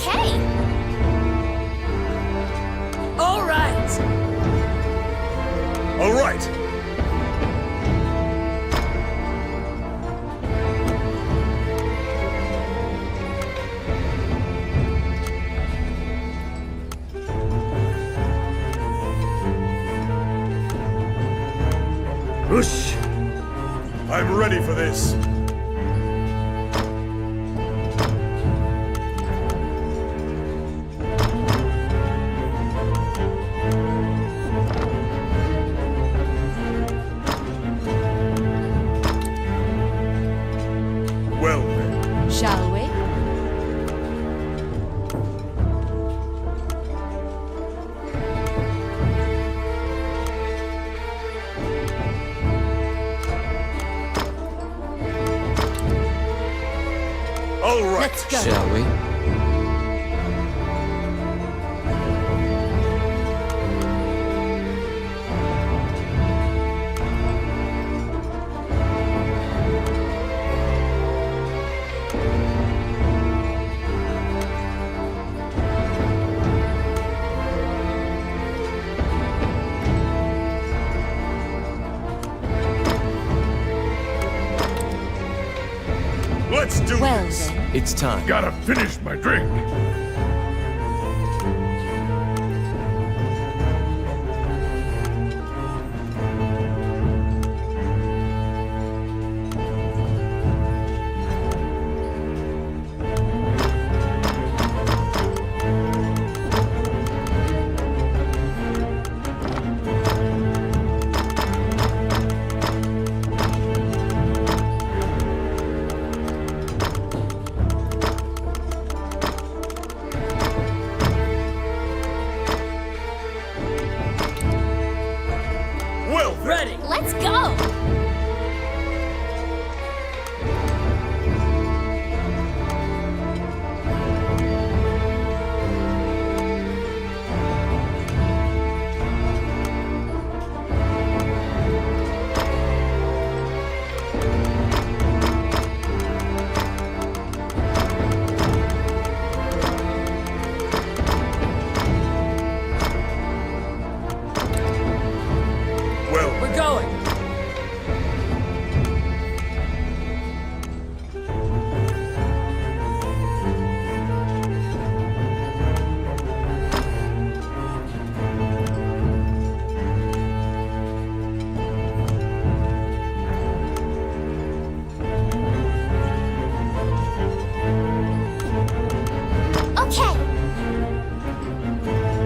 Okay. All right. All right. Whoosh! I'm ready for this. Well then. Shall we? All right. Let's go. Shall we? Let's do Well this. then. It's time. Gotta finish my drink. Well then. Ready. Let's go. Well, We're going. Okay.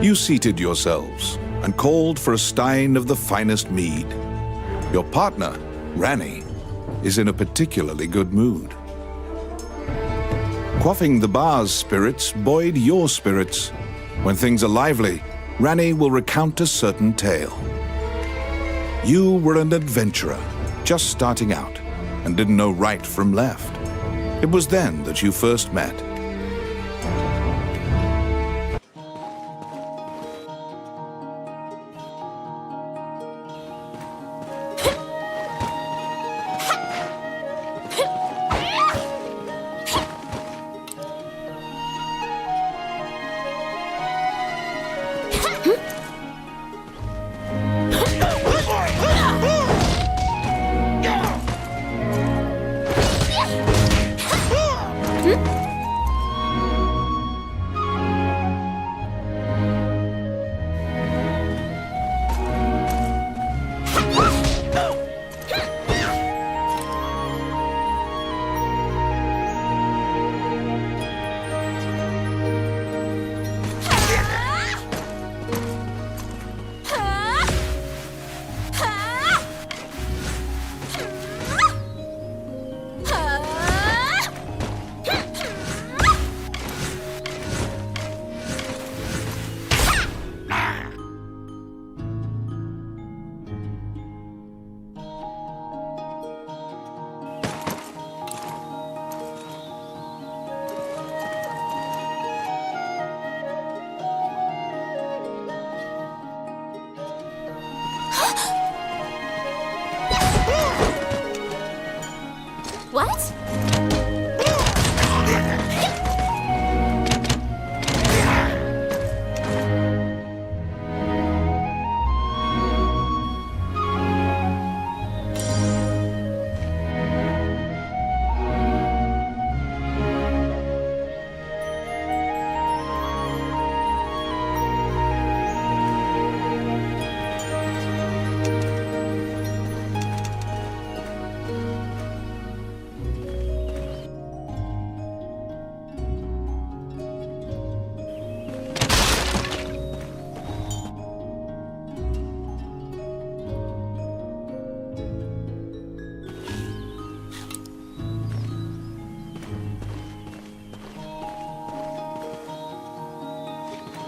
You seated yourselves and called for a stein of the finest mead. Your partner, Rani, is in a particularly good mood. Quaffing the bar's spirits buoyed your spirits. When things are lively, Rani will recount a certain tale. You were an adventurer, just starting out, and didn't know right from left. It was then that you first met.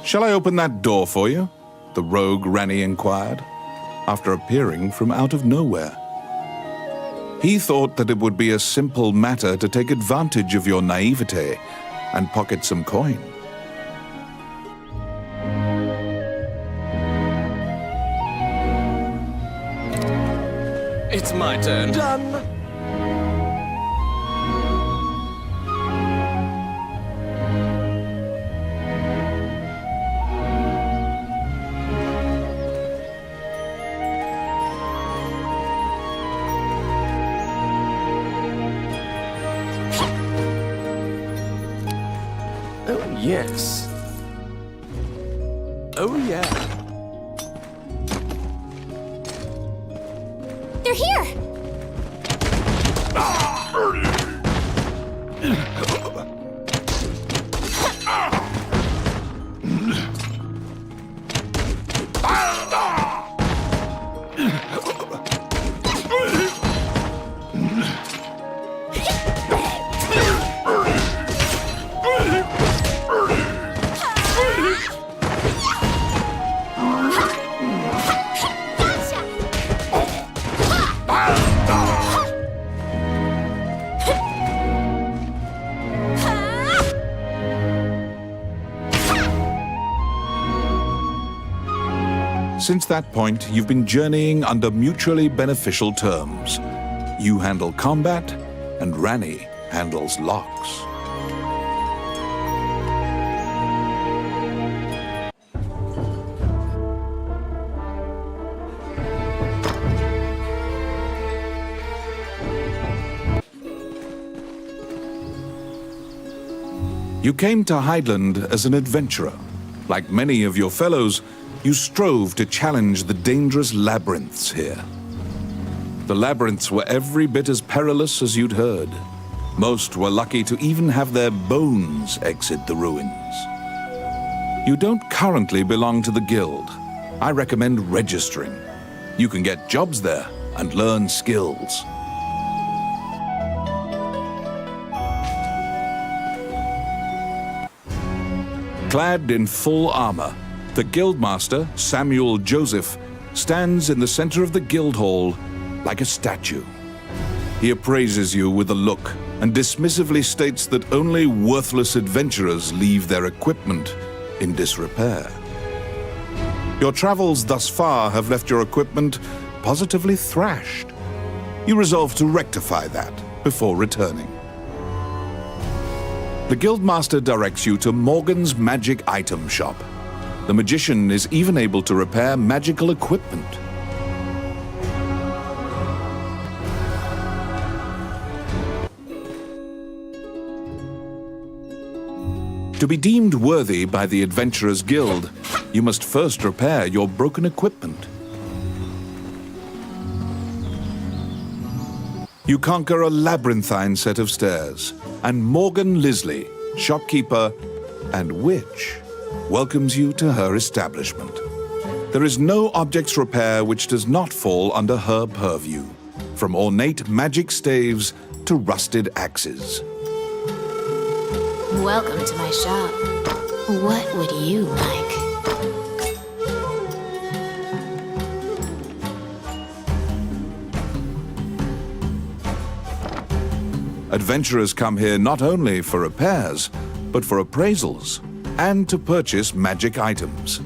Shall I open that door for you? The rogue Ranny inquired, after appearing from out of nowhere. He thought that it would be a simple matter to take advantage of your naivete and pocket some coin. It's my turn. Done. Oh, yes. Oh, yeah. They're here! Since that point, you've been journeying under mutually beneficial terms. You handle combat, and Ranny handles locks. You came to Hydeland as an adventurer. Like many of your fellows, you strove to challenge the dangerous labyrinths here. The labyrinths were every bit as perilous as you'd heard. Most were lucky to even have their bones exit the ruins. You don't currently belong to the guild. I recommend registering. You can get jobs there and learn skills. Clad in full armor, the Guildmaster, Samuel Joseph, stands in the center of the guild hall like a statue. He appraises you with a look and dismissively states that only worthless adventurers leave their equipment in disrepair. Your travels thus far have left your equipment positively thrashed. You resolve to rectify that before returning. The Guildmaster directs you to Morgan's Magic Item Shop. The magician is even able to repair magical equipment. To be deemed worthy by the Adventurers Guild, you must first repair your broken equipment. You conquer a labyrinthine set of stairs, and Morgan Lisley, shopkeeper and witch, welcomes you to her establishment. There is no objects repair which does not fall under her purview, from ornate magic staves to rusted axes. Welcome to my shop. What would you like? Adventurers come here not only for repairs, but for appraisals and to purchase magic items.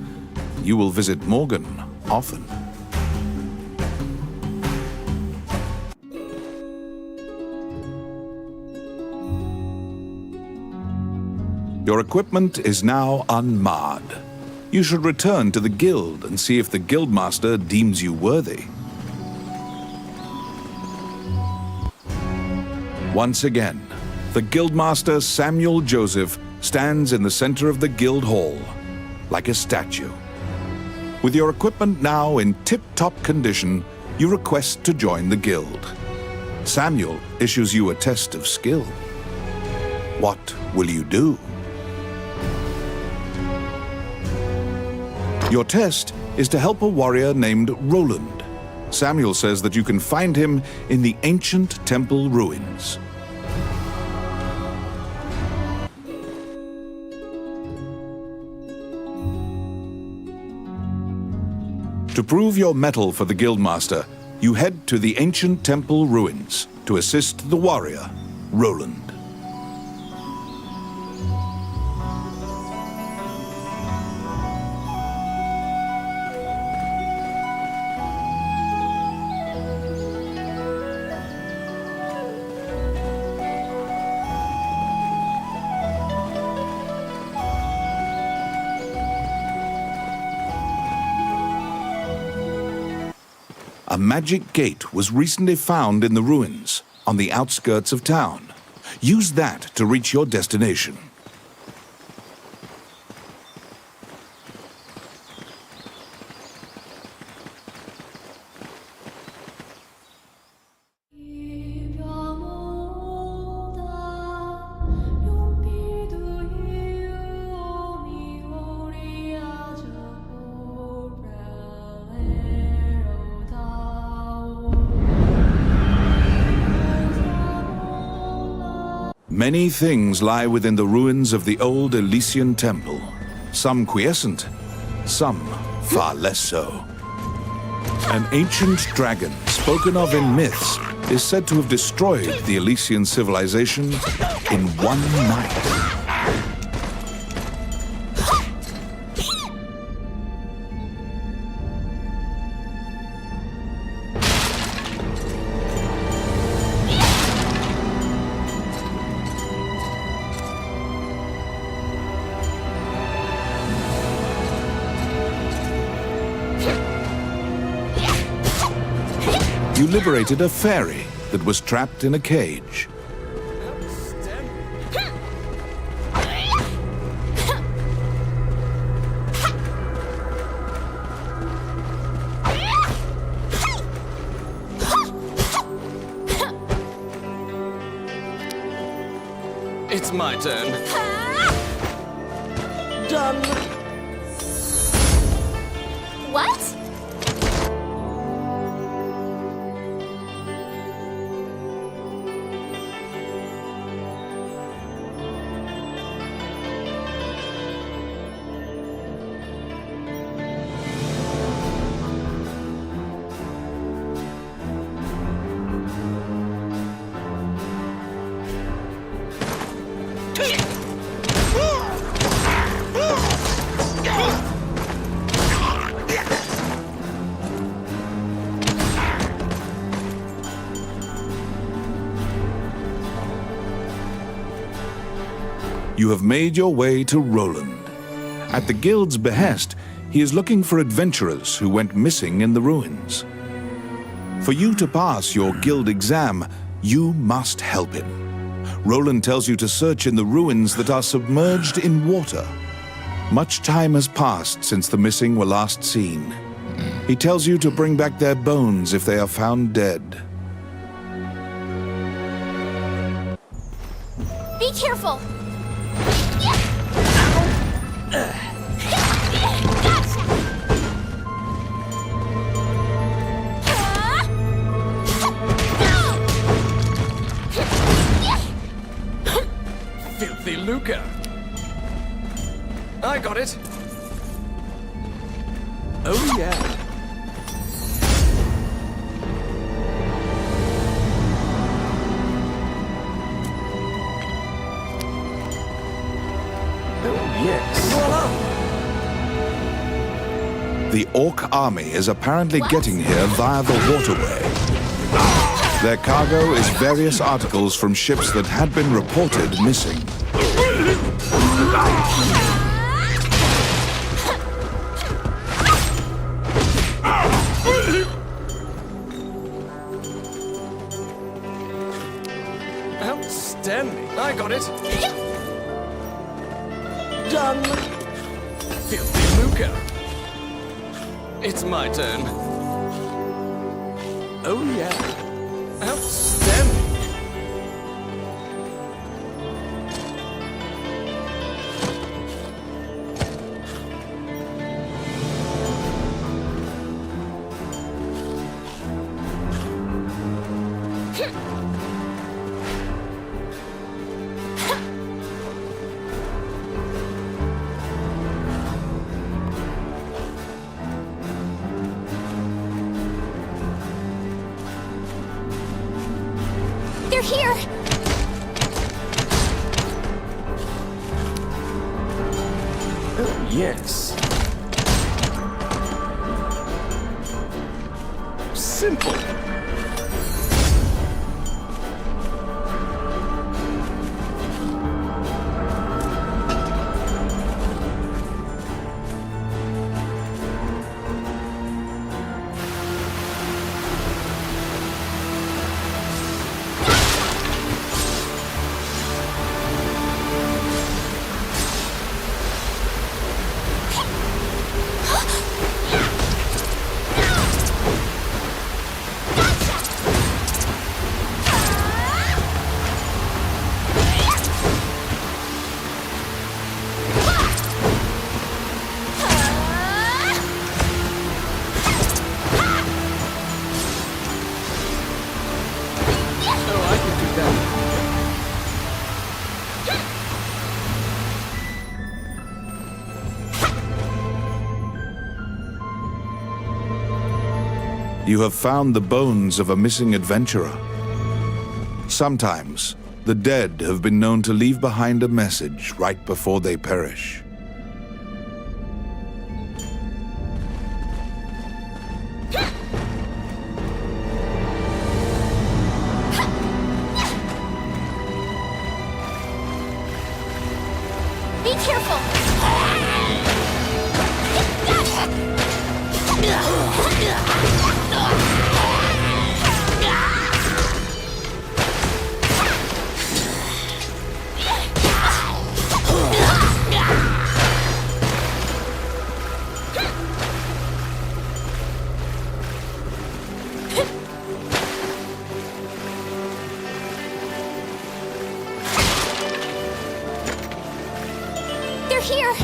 You will visit Morgan often. Your equipment is now unmarred. You should return to the guild and see if the guildmaster deems you worthy. Once again, the Guildmaster Samuel Joseph stands in the center of the guild hall, like a statue. With your equipment now in tip-top condition, you request to join the guild. Samuel issues you a test of skill. What will you do? Your test is to help a warrior named Roland. Samuel says that you can find him in the ancient temple ruins. To prove your mettle for the Guildmaster, you head to the ancient temple ruins to assist the warrior, Roland. A magic gate was recently found in the ruins on the outskirts of town. Use that to reach your destination. Many things lie within the ruins of the old Elysian temple. Some quiescent, some far less so. An ancient dragon, spoken of in myths, is said to have destroyed the Elysian civilization in one night. You liberated a fairy that was trapped in a cage. It's my turn. Done. What? You have made your way to Roland. At the Guild's behest, he is looking for adventurers who went missing in the ruins. For you to pass your Guild exam, you must help him. Roland tells you to search in the ruins that are submerged in water. Much time has passed since the missing were last seen. He tells you to bring back their bones if they are found dead. Be careful! Filthy lucre. I got it. Oh, yeah. Oh, yes. Voila! The Orc army is apparently getting here via the waterway. Their cargo is various articles from ships that had been reported missing. Outstanding. I got it. Done. Filthy lucre. It's my turn. Oh, yeah. Outstanding. They're here! Oh, yes. Simple. Oh, I can do that. You have found the bones of a missing adventurer. Sometimes, the dead have been known to leave behind a message right before they perish. Be careful! They're here!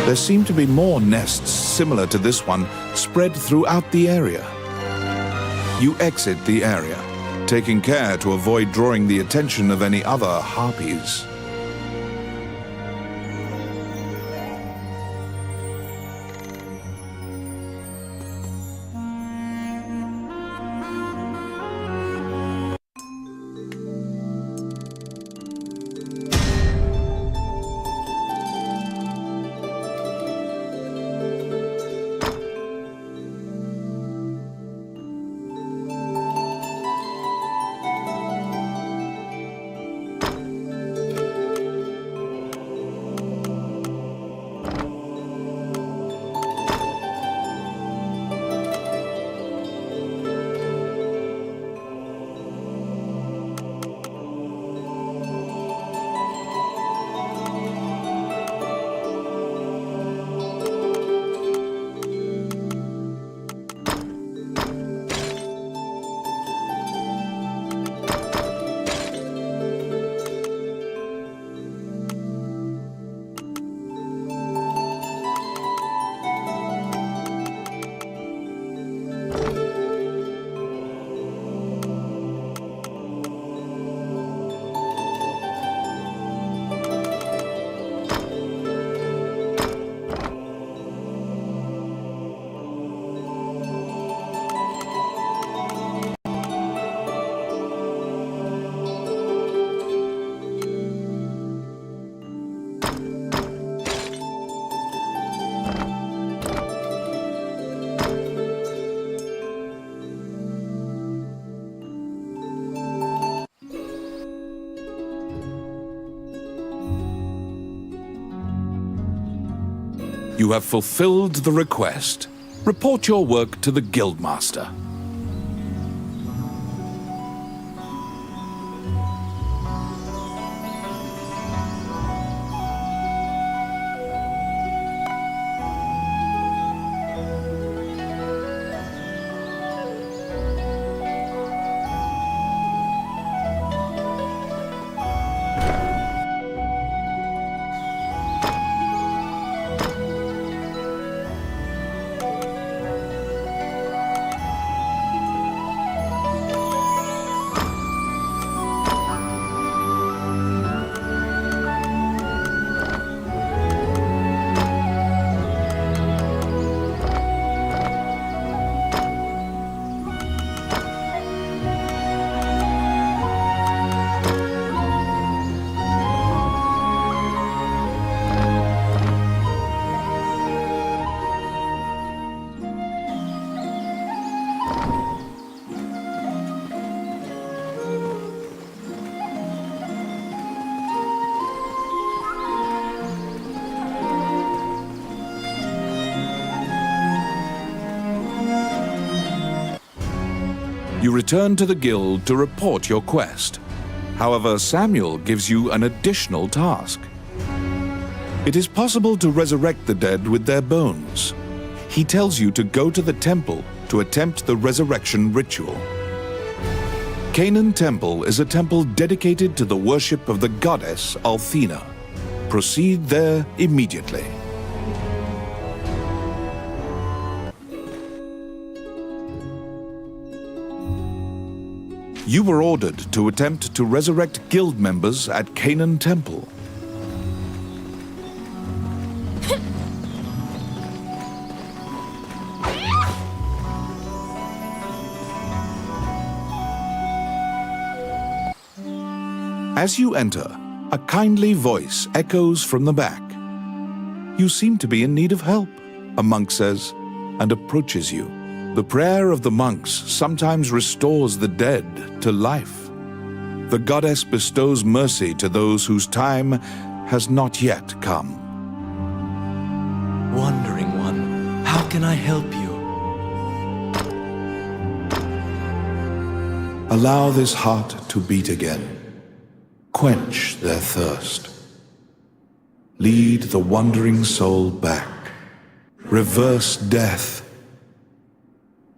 There seem to be more nests similar to this one spread throughout the area. You exit the area, taking care to avoid drawing the attention of any other harpies. You have fulfilled the request. Report your work to the Guildmaster. You return to the guild to report your quest. However, Samuel gives you an additional task. It is possible to resurrect the dead with their bones. He tells you to go to the temple to attempt the resurrection ritual. Canaan Temple is a temple dedicated to the worship of the goddess Althena. Proceed there immediately. You were ordered to attempt to resurrect guild members at Canaan Temple. As you enter, a kindly voice echoes from the back. You seem to be in need of help, a monk says, and approaches you. The prayer of the monks sometimes restores the dead to life. The goddess bestows mercy to those whose time has not yet come. Wandering One, how can I help you? Allow this heart to beat again. Quench their thirst. Lead the wandering soul back. Reverse death.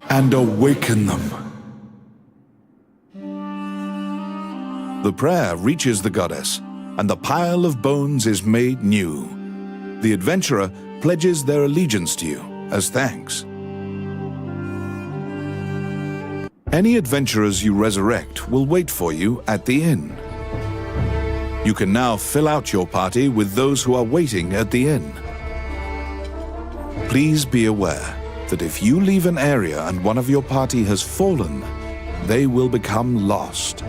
And awaken them. The prayer reaches the goddess, and the pile of bones is made new. The adventurer pledges their allegiance to you as thanks. Any adventurers you resurrect will wait for you at the inn. You can now fill out your party with those who are waiting at the inn. Please be aware that if you leave an area and one of your party has fallen, they will become lost.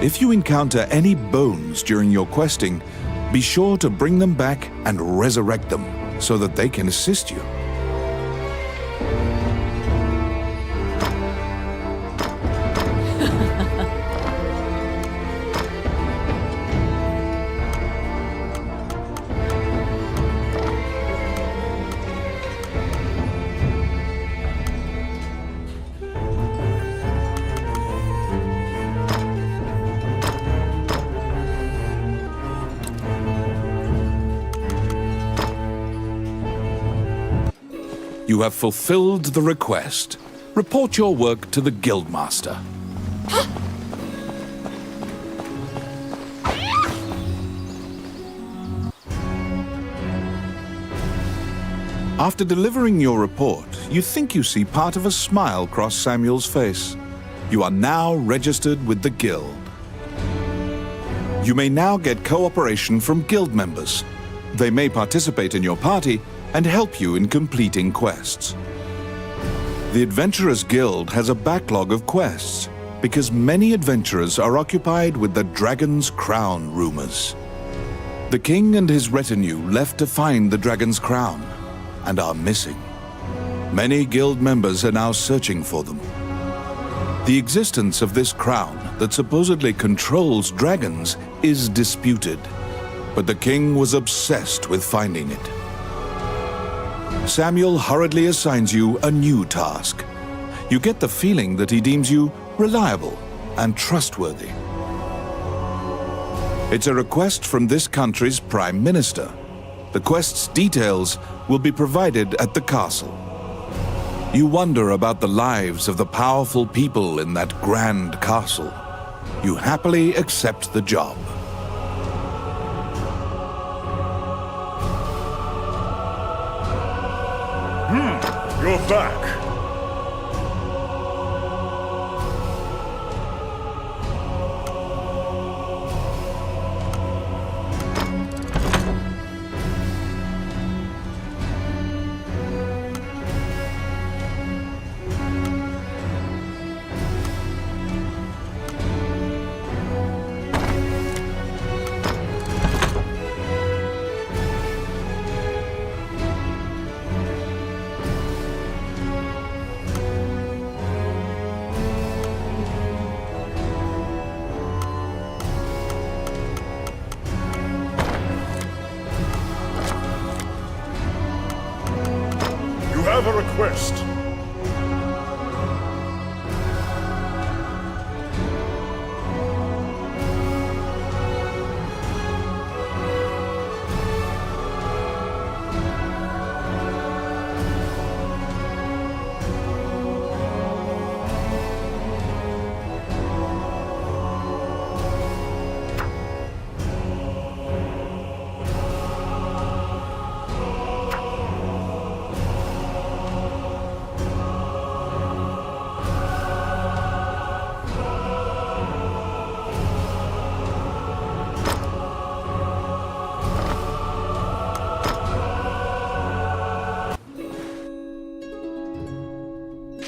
If you encounter any bones during your questing, be sure to bring them back and resurrect them so that they can assist you. You have fulfilled the request. Report your work to the Guildmaster. After delivering your report, you think you see part of a smile cross Samuel's face. You are now registered with the Guild. You may now get cooperation from Guild members. They may participate in your party and help you in completing quests. The Adventurers Guild has a backlog of quests because many adventurers are occupied with the Dragon's Crown rumors. The king and his retinue left to find the Dragon's Crown and are missing. Many guild members are now searching for them. The existence of this crown that supposedly controls dragons is disputed, but the king was obsessed with finding it. Samuel hurriedly assigns you a new task. You get the feeling that he deems you reliable and trustworthy. It's a request from this country's Prime Minister. The quest's details will be provided at the castle. You wonder about the lives of the powerful people in that grand castle. You happily accept the job. You're back. You have a request.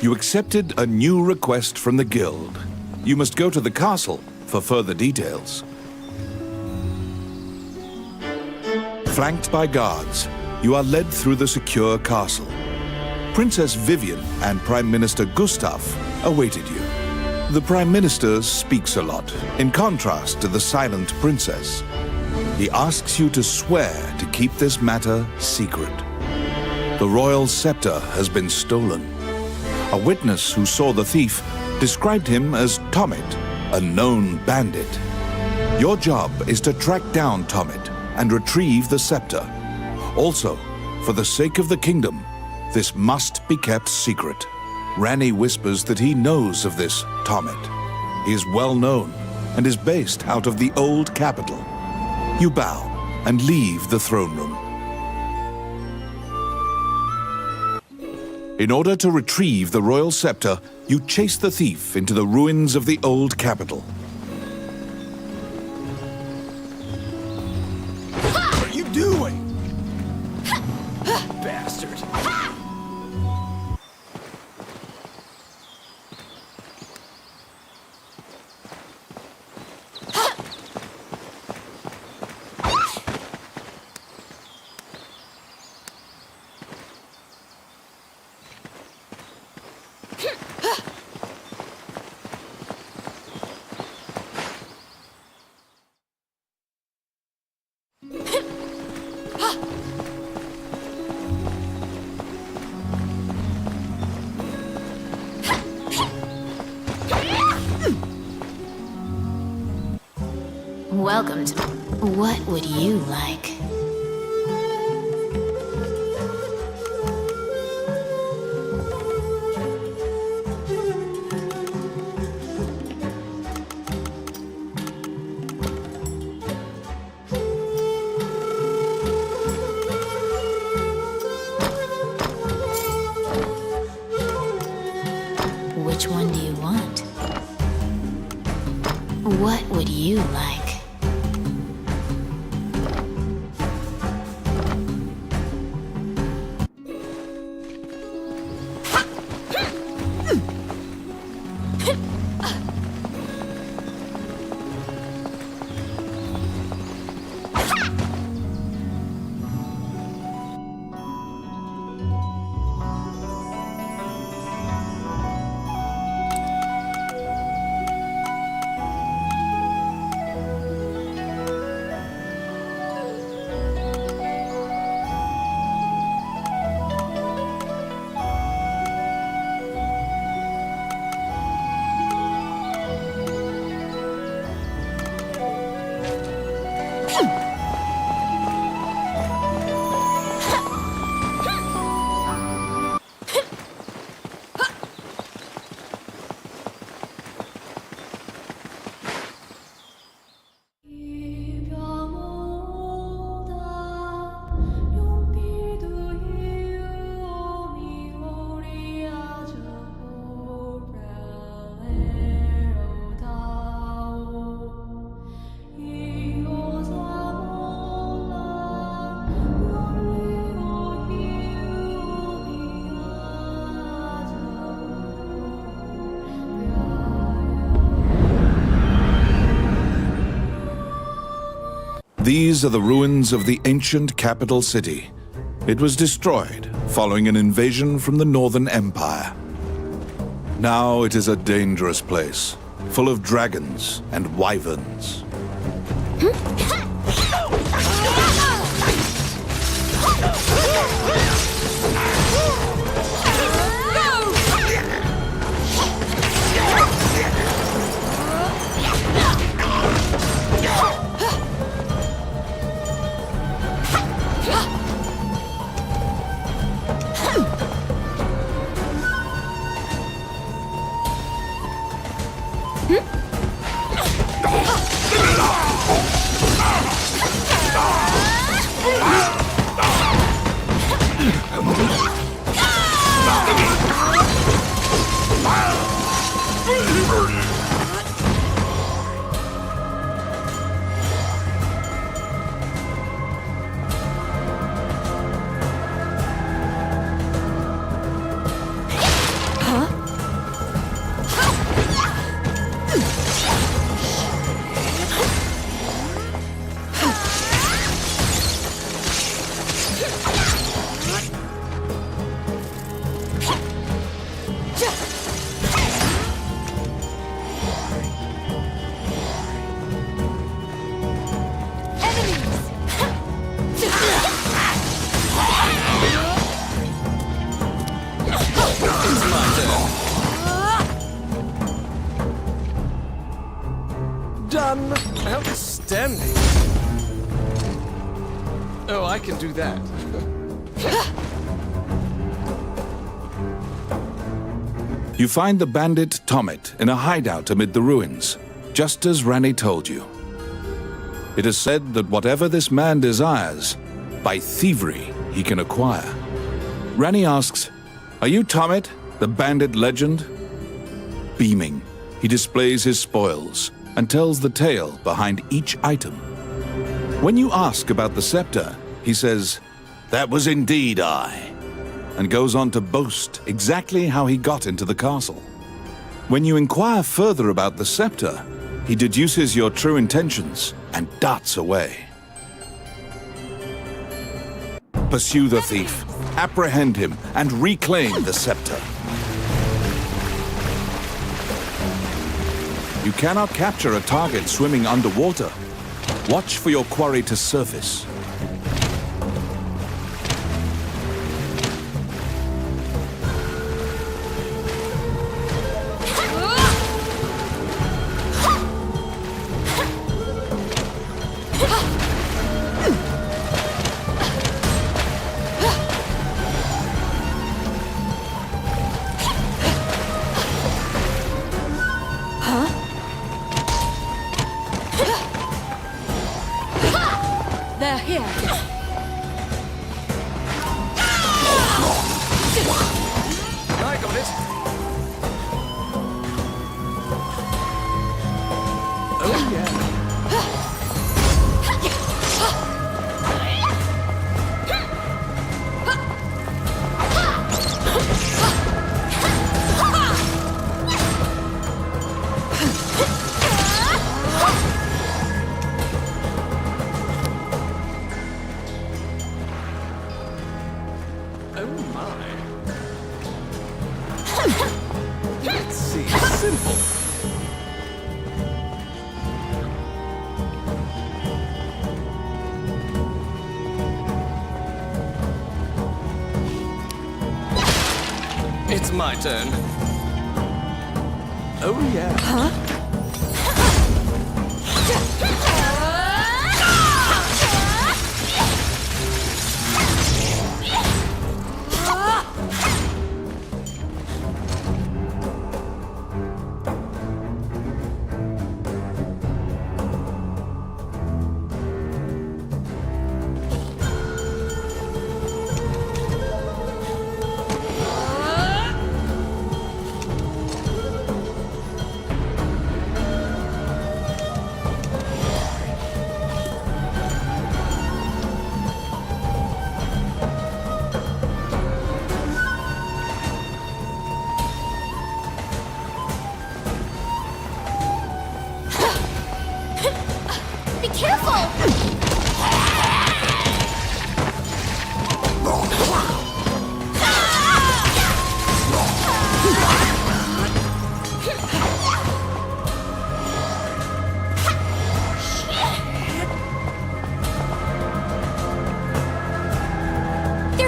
You accepted a new request from the guild. You must go to the castle for further details. Flanked by guards, you are led through the secure castle. Princess Vivian and Prime Minister Gustav awaited you. The Prime Minister speaks a lot, in contrast to the silent princess. He asks you to swear to keep this matter secret. The royal scepter has been stolen. A witness who saw the thief described him as Tommet, a known bandit. Your job is to track down Tommet and retrieve the scepter. Also, for the sake of the kingdom, this must be kept secret. Ranni whispers that he knows of this Tommet. He is well known and is based out of the old capital. You bow and leave the throne room. In order to retrieve the royal scepter, you chase the thief into the ruins of the old capital. What are you doing? Bastard. Welcome to... What would you like? Which one do you want? What would you like? These are the ruins of the ancient capital city. It was destroyed following an invasion from the Northern Empire. Now it is a dangerous place, full of dragons and wyverns. Done. Outstanding. Oh, I can do that. You find the bandit Tomet in a hideout amid the ruins, just as Ranni told you. It is said that whatever this man desires, by thievery he can acquire. Ranni asks, "Are you Tomet, the bandit legend?" Beaming, he displays his spoils and tells the tale behind each item. When you ask about the scepter, he says, "That was indeed I," and goes on to boast exactly how he got into the castle. When you inquire further about the scepter, he deduces your true intentions and darts away. Pursue the thief, apprehend him, and reclaim the scepter. You cannot capture a target swimming underwater. Watch for your quarry to surface. They're here. I got it. Oh, yeah. Oh my. Let's see. Simple. It's my turn. Oh yeah. Huh? Be careful!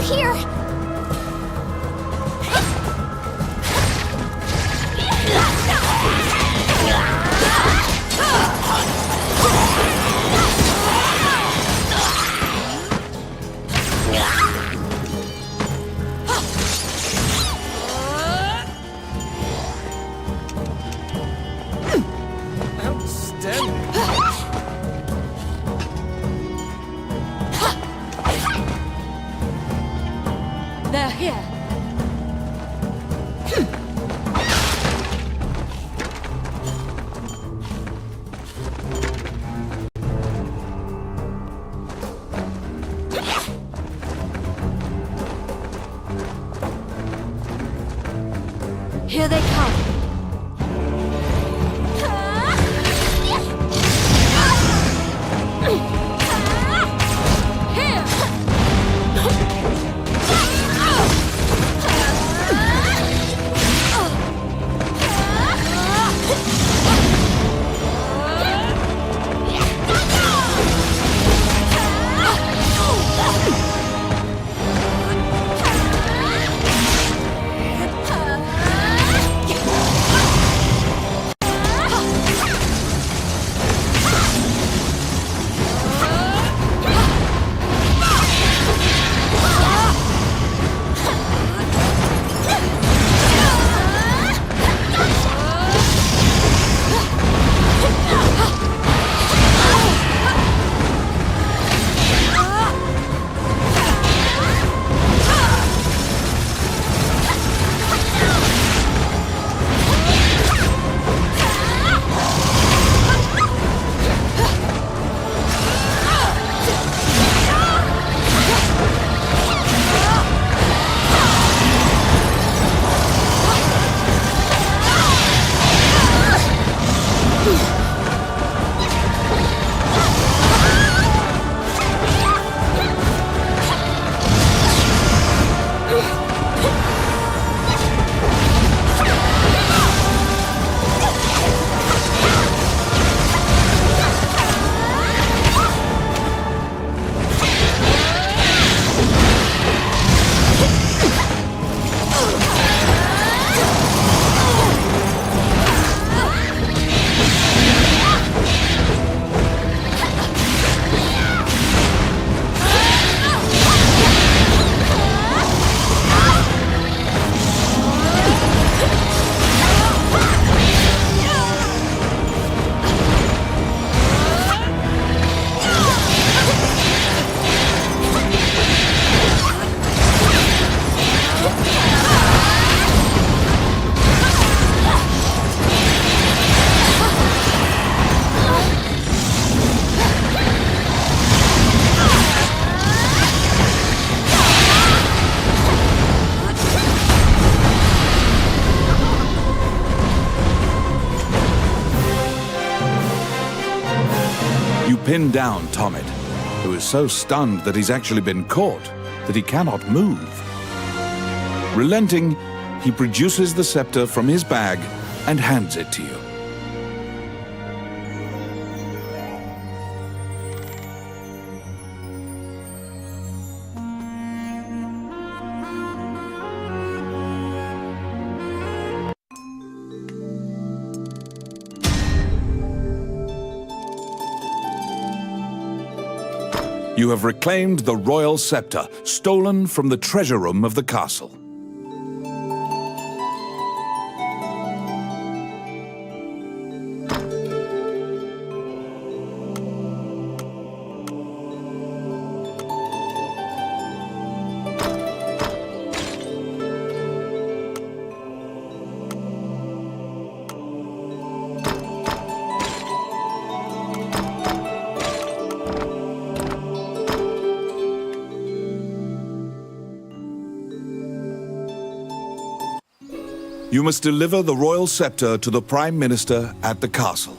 here! Outstanding. They're here! Here they come! Here! You pin down Tommet, who is so stunned that he's actually been caught that he cannot move. Relenting, he produces the scepter from his bag and hands it to you. You have reclaimed the royal scepter, stolen from the treasure room of the castle. You must deliver the royal scepter to the Prime Minister at the castle.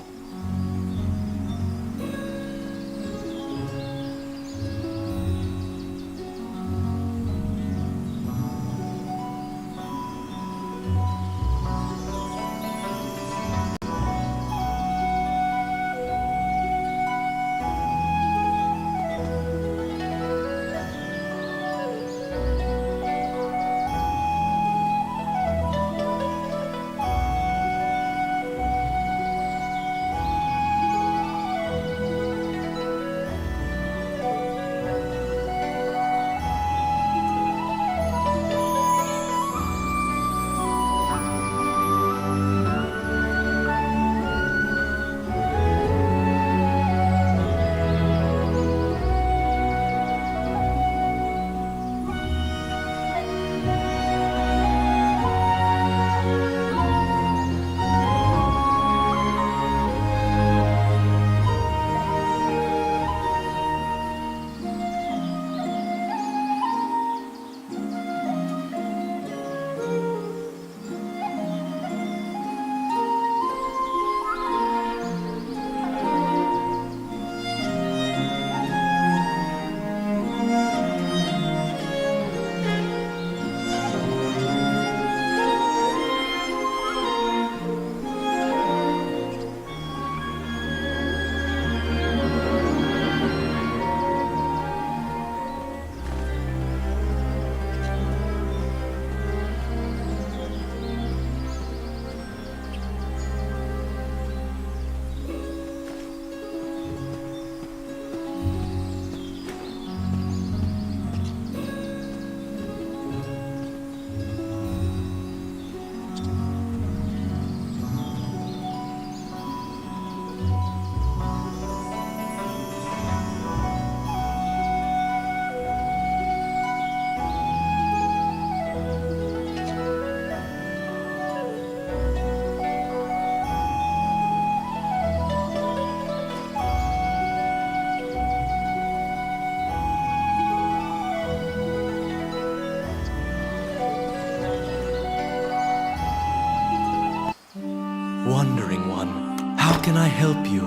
can I help you?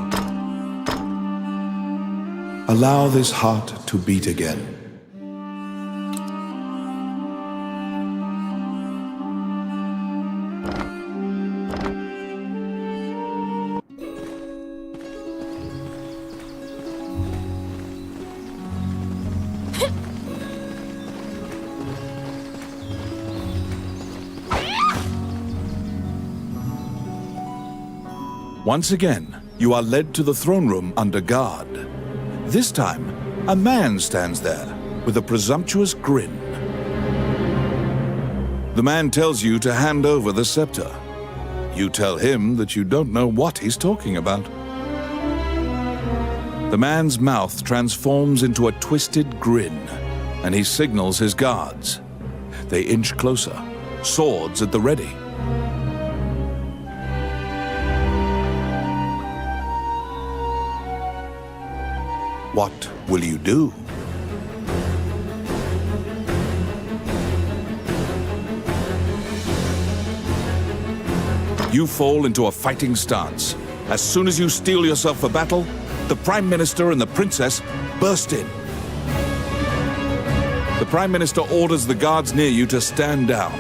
Allow this heart to beat again. Once again, you are led to the throne room under guard. This time, a man stands there with a presumptuous grin. The man tells you to hand over the scepter. You tell him that you don't know what he's talking about. The man's mouth transforms into a twisted grin, and he signals his guards. They inch closer, swords at the ready. What will you do? You fall into a fighting stance. As soon as you steel yourself for battle, the Prime Minister and the Princess burst in. The Prime Minister orders the guards near you to stand down.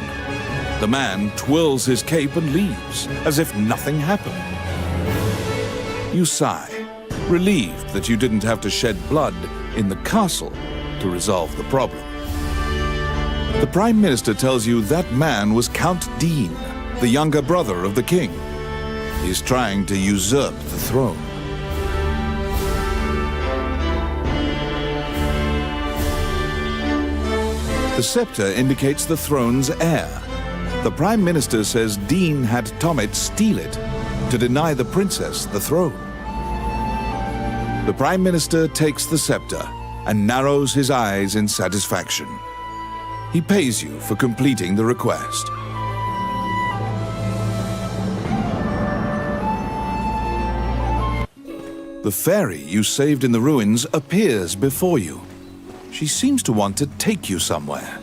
The man twirls his cape and leaves, as if nothing happened. You sigh, relieved that you didn't have to shed blood in the castle to resolve the problem. The Prime Minister tells you that man was Count Dean, the younger brother of the king. He's trying to usurp the throne. The scepter indicates the throne's heir. The Prime Minister says Dean had Tommet steal it to deny the princess the throne. The Prime Minister takes the scepter and narrows his eyes in satisfaction. He pays you for completing the request. The fairy you saved in the ruins appears before you. She seems to want to take you somewhere.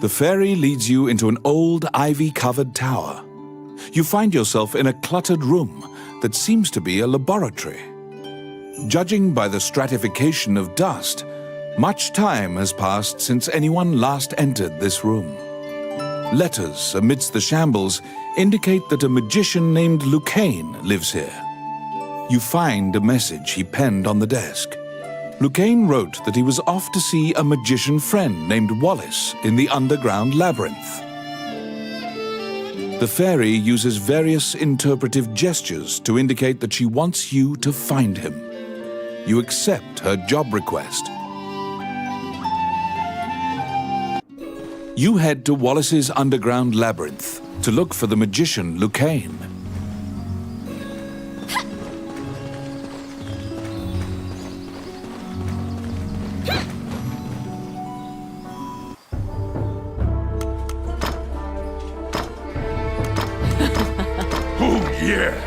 The fairy leads you into an old ivy-covered tower. You find yourself in a cluttered room that seems to be a laboratory. Judging by the stratification of dust, much time has passed since anyone last entered this room. Letters amidst the shambles indicate that a magician named Lucane lives here. You find a message he penned on the desk. Lucane wrote that he was off to see a magician friend named Wallace in the underground labyrinth. The fairy uses various interpretive gestures to indicate that she wants you to find him. You accept her job request. You head to Wallace's underground labyrinth to look for the magician Lucane. Oh, yeah!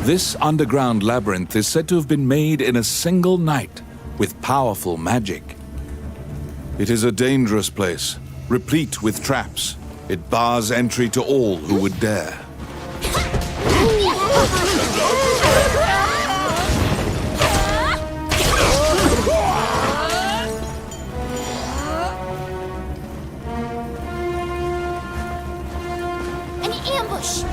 This underground labyrinth is said to have been made in a single night with powerful magic. It is a dangerous place, replete with traps. It bars entry to all who would dare. An ambush!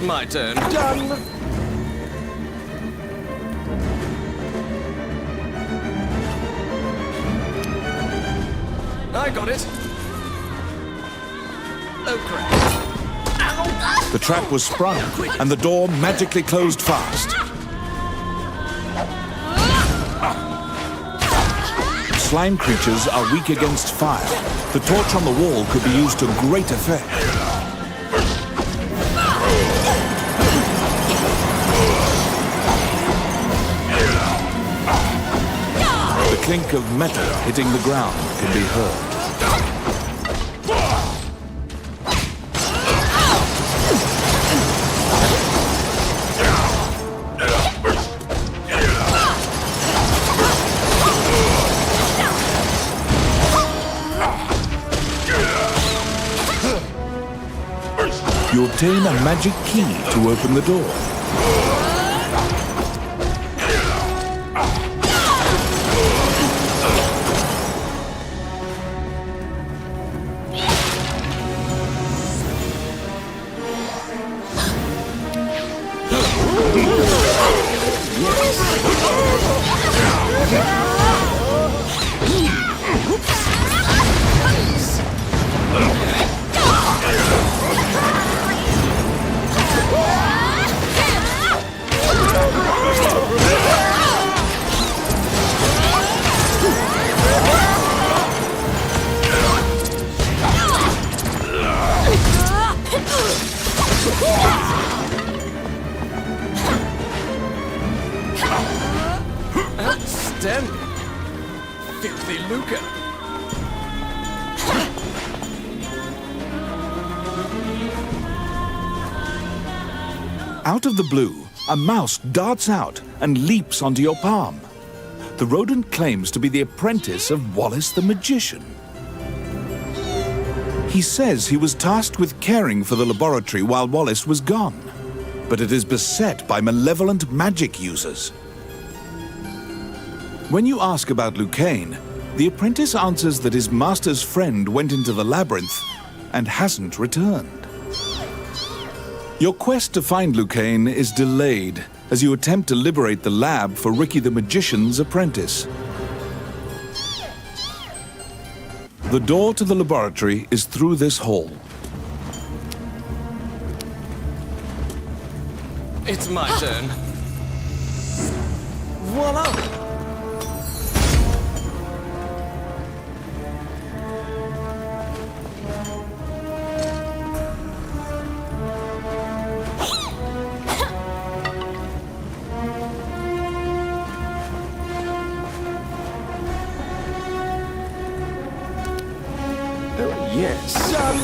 my turn. Done. I got it. Oh, crap. The trap was sprung, and the door magically closed fast. Slime creatures are weak against fire. The torch on the wall could be used to great effect. The clink of metal hitting the ground can be heard. You obtain a magic key to open the door. Outstanding. Filthy lucre. Out of the blue, a mouse darts out and leaps onto your palm. The rodent claims to be the apprentice of Wallace the Magician. He says he was tasked with caring for the laboratory while Wallace was gone, but it is beset by malevolent magic users. When you ask about Lucane, the apprentice answers that his master's friend went into the labyrinth and hasn't returned. Your quest to find Lucane is delayed as you attempt to liberate the lab for Ricky the Magician's apprentice. The door to the laboratory is through this hall. It's my turn. Voila! Yes. Done.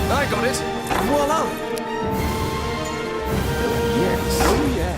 I got it. Voila! Yes. Oh, yeah.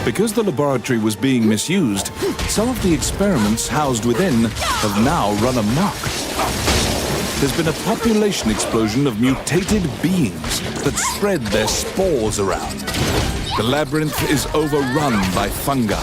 Because the laboratory was being misused, some of the experiments housed within have now run amok. There's been a population explosion of mutated beings that spread their spores around. The labyrinth is overrun by fungi.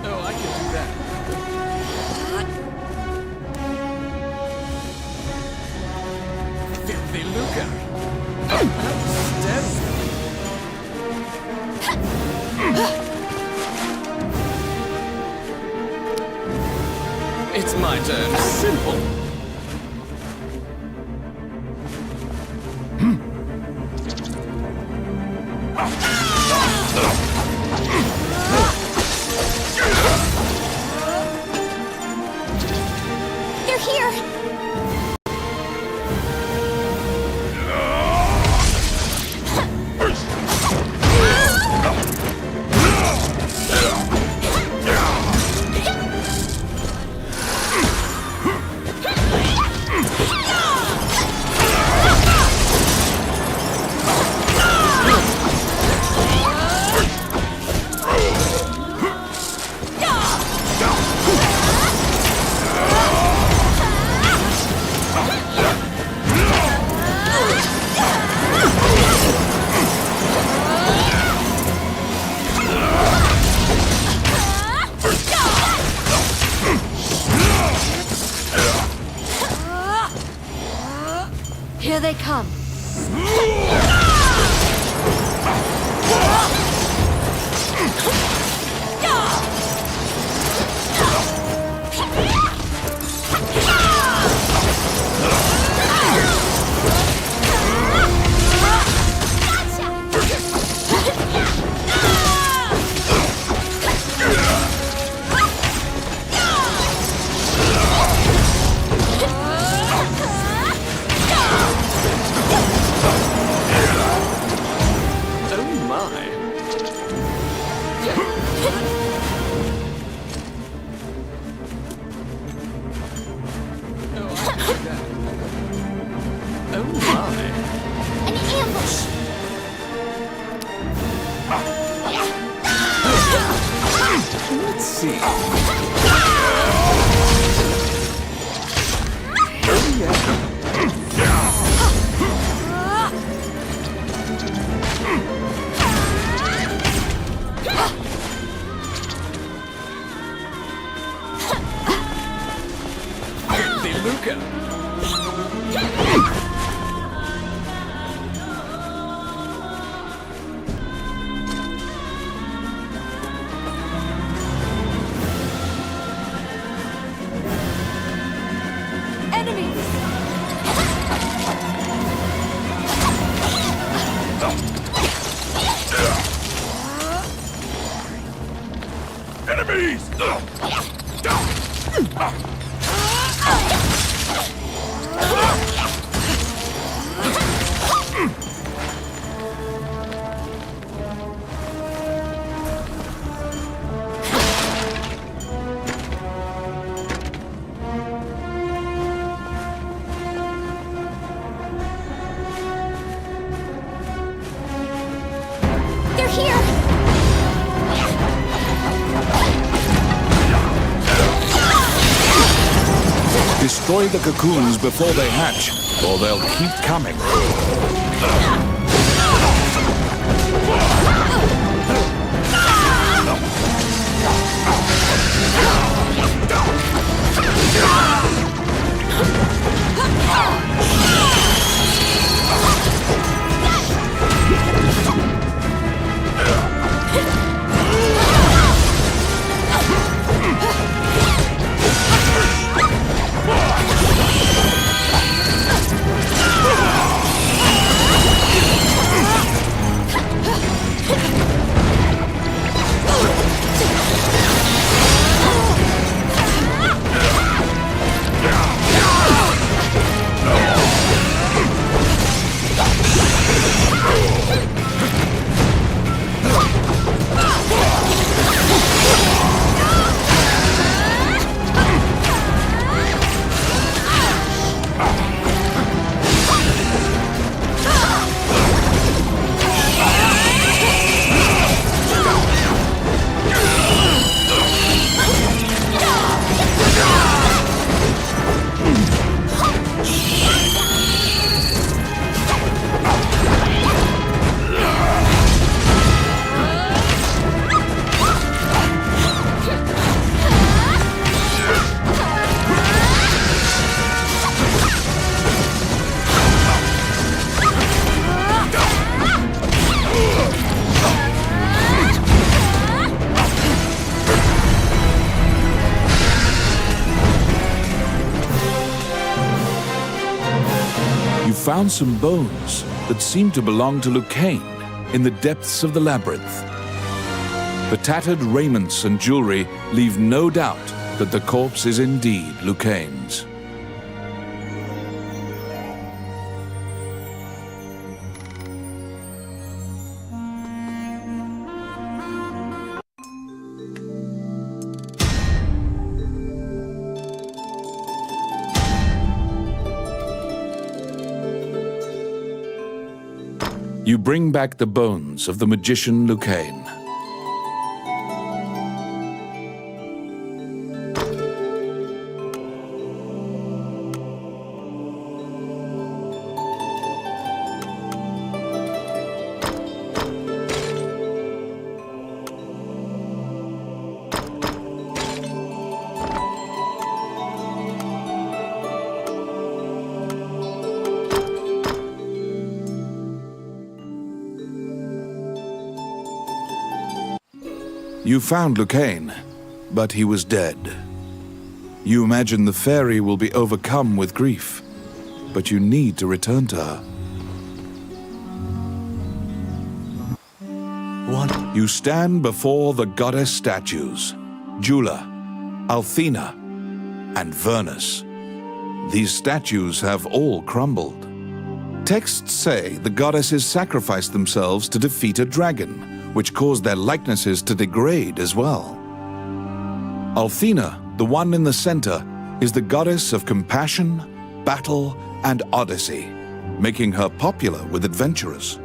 Oh, I can do that. Filthy lucre. Outstanding. It's my turn. Simple. They're here! Here they come. Oh my. Oh, I can do that. Oh my. An ambush! Let's see. Filthy lucre. Enemies! Enemies! They're here! Destroy the cocoons before they hatch, or they'll keep coming. You found some bones that seem to belong to Lucane in the depths of the labyrinth. The tattered raiments and jewelry leave no doubt that the corpse is indeed Lucane's. You bring back the bones of the magician Lucane. You found Lucane, but he was dead. You imagine the fairy will be overcome with grief, but you need to return to her. What? You stand before the goddess statues, Jula, Althena, and Vernus. These statues have all crumbled. Texts say the goddesses sacrificed themselves to defeat a dragon, which caused their likenesses to degrade as well. Althena, the one in the center, is the goddess of compassion, battle, and odyssey, making her popular with adventurers.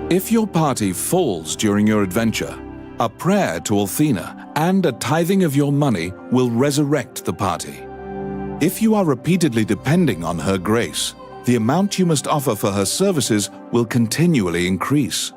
If your party falls during your adventure, a prayer to Althena and a tithing of your money will resurrect the party. If you are repeatedly depending on her grace, the amount you must offer for her services will continually increase.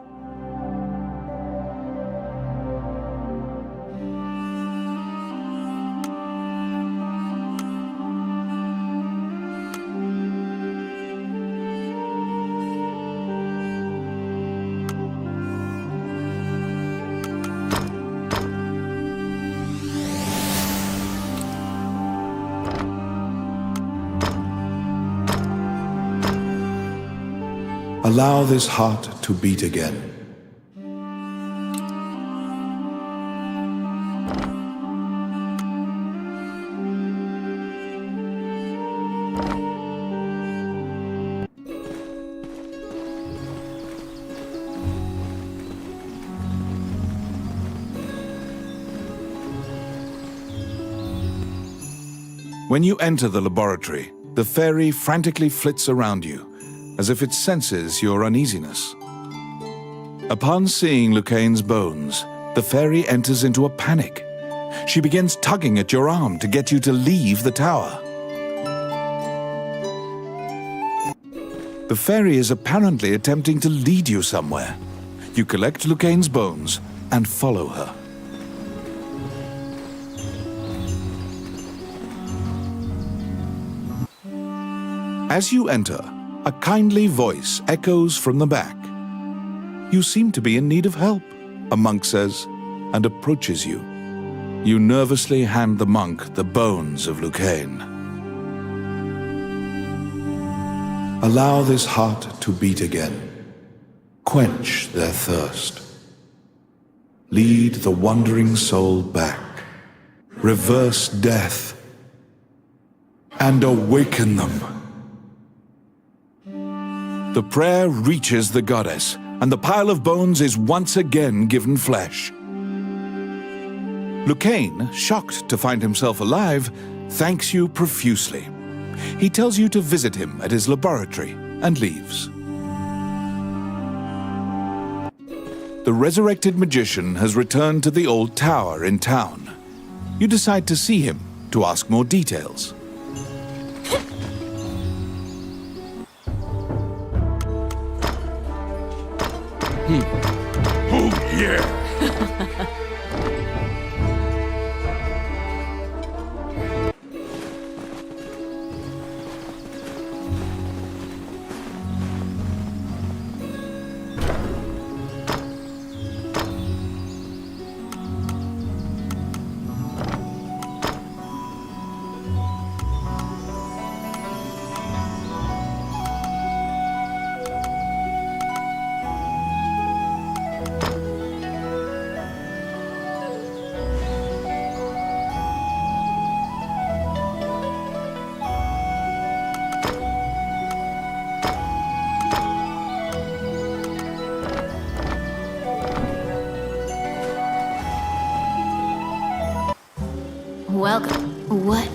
Allow this heart to beat again. When you enter the laboratory, the fairy frantically flits around you, as if it senses your uneasiness. Upon seeing Lucane's bones, the fairy enters into a panic. She begins tugging at your arm to get you to leave the tower. The fairy is apparently attempting to lead you somewhere. You collect Lucane's bones and follow her. As you enter, a kindly voice echoes from the back. You seem to be in need of help, a monk says, and approaches you. You nervously hand the monk the bones of Lucane. Allow this heart to beat again. Quench their thirst. Lead the wandering soul back. Reverse death. And awaken them. The prayer reaches the goddess, and the pile of bones is once again given flesh. Lucane, shocked to find himself alive, thanks you profusely. He tells you to visit him at his laboratory and leaves. The resurrected magician has returned to the old tower in town. You decide to see him to ask more details. Oh, yeah!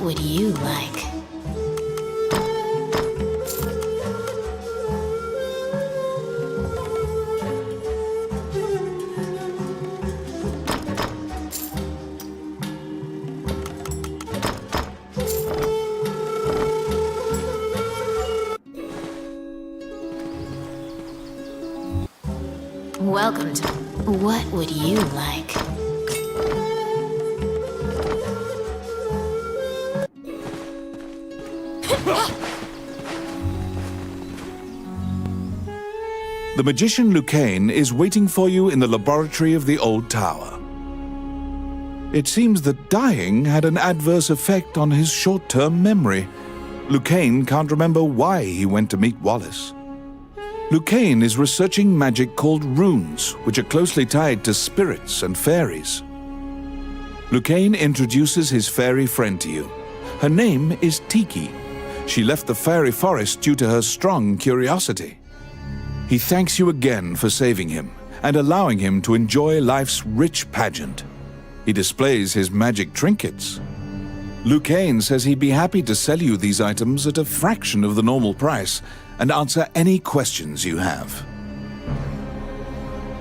would you like? Welcome to... What would you like? The magician Lucane is waiting for you in the laboratory of the old tower. It seems that dying had an adverse effect on his short-term memory. Lucane can't remember why he went to meet Wallace. Lucane is researching magic called runes, which are closely tied to spirits and fairies. Lucane introduces his fairy friend to you. Her name is Tiki. She left the fairy forest due to her strong curiosity. He thanks you again for saving him and allowing him to enjoy life's rich pageant. He displays his magic trinkets. Lucane says he'd be happy to sell you these items at a fraction of the normal price and answer any questions you have.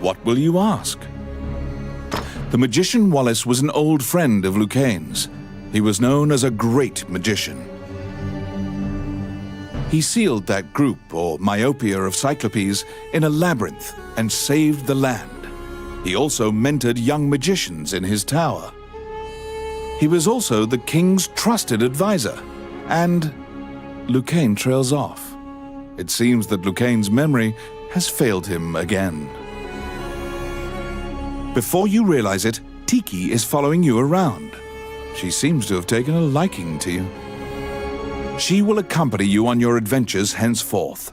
What will you ask? The magician Wallace was an old friend of Lucane's. He was known as a great magician. He sealed that group, or myopia of Cyclopes, in a labyrinth and saved the land. He also mentored young magicians in his tower. He was also the king's trusted advisor, and Lucane trails off. It seems that Lucane's memory has failed him again. Before you realize it, Tiki is following you around. She seems to have taken a liking to you. She will accompany you on your adventures henceforth.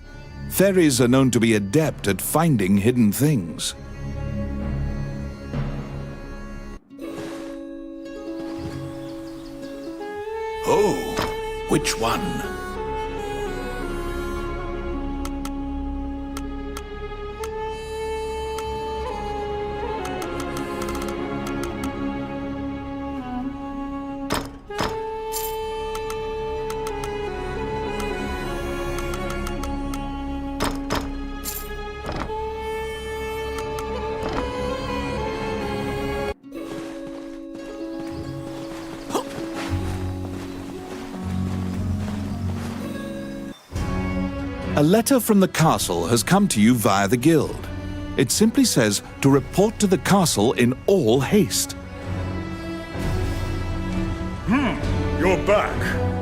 Fairies are known to be adept at finding hidden things. Oh, which one? A letter from the castle has come to you via the guild. It simply says to report to the castle in all haste. You're back.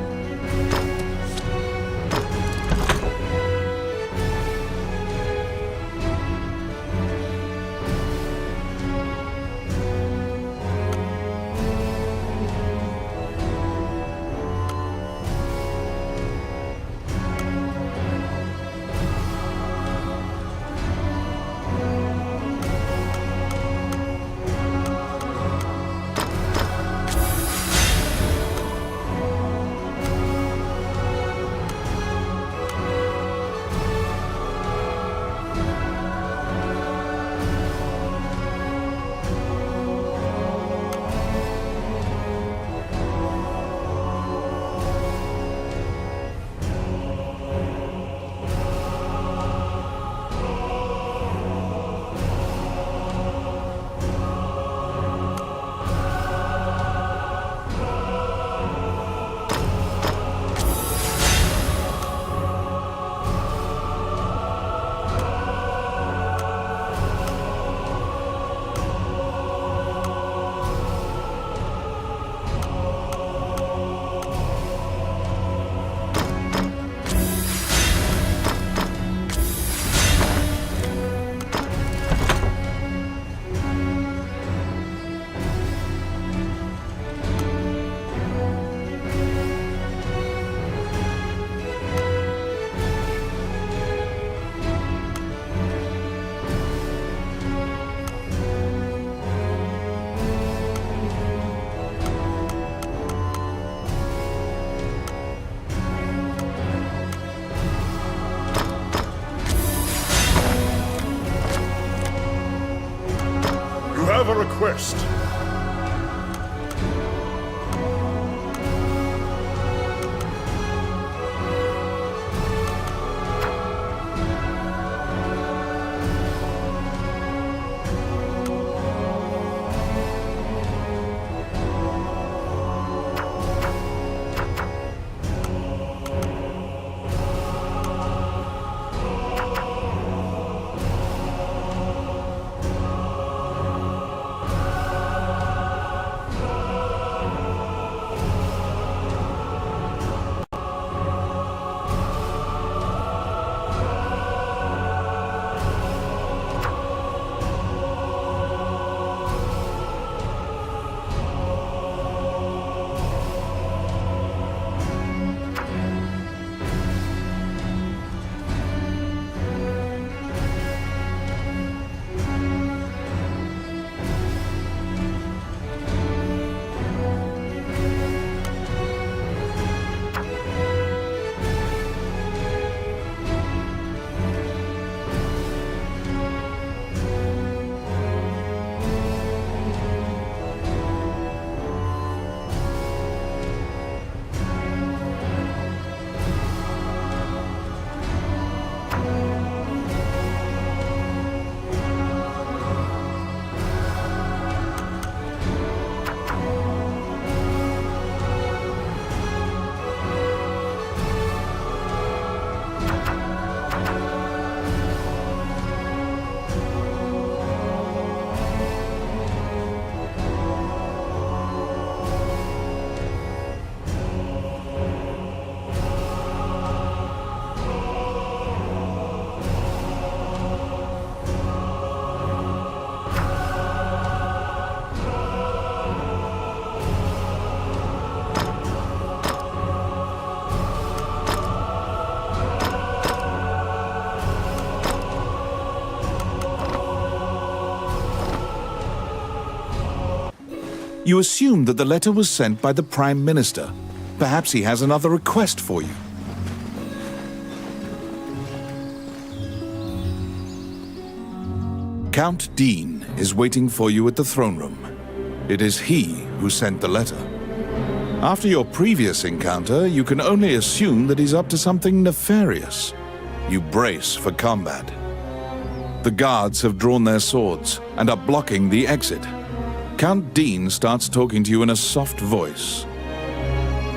have a request. You assume that the letter was sent by the Prime Minister. Perhaps he has another request for you. Count Dean is waiting for you at the throne room. It is he who sent the letter. After your previous encounter, you can only assume that he's up to something nefarious. You brace for combat. The guards have drawn their swords and are blocking the exit. Count Dean starts talking to you in a soft voice.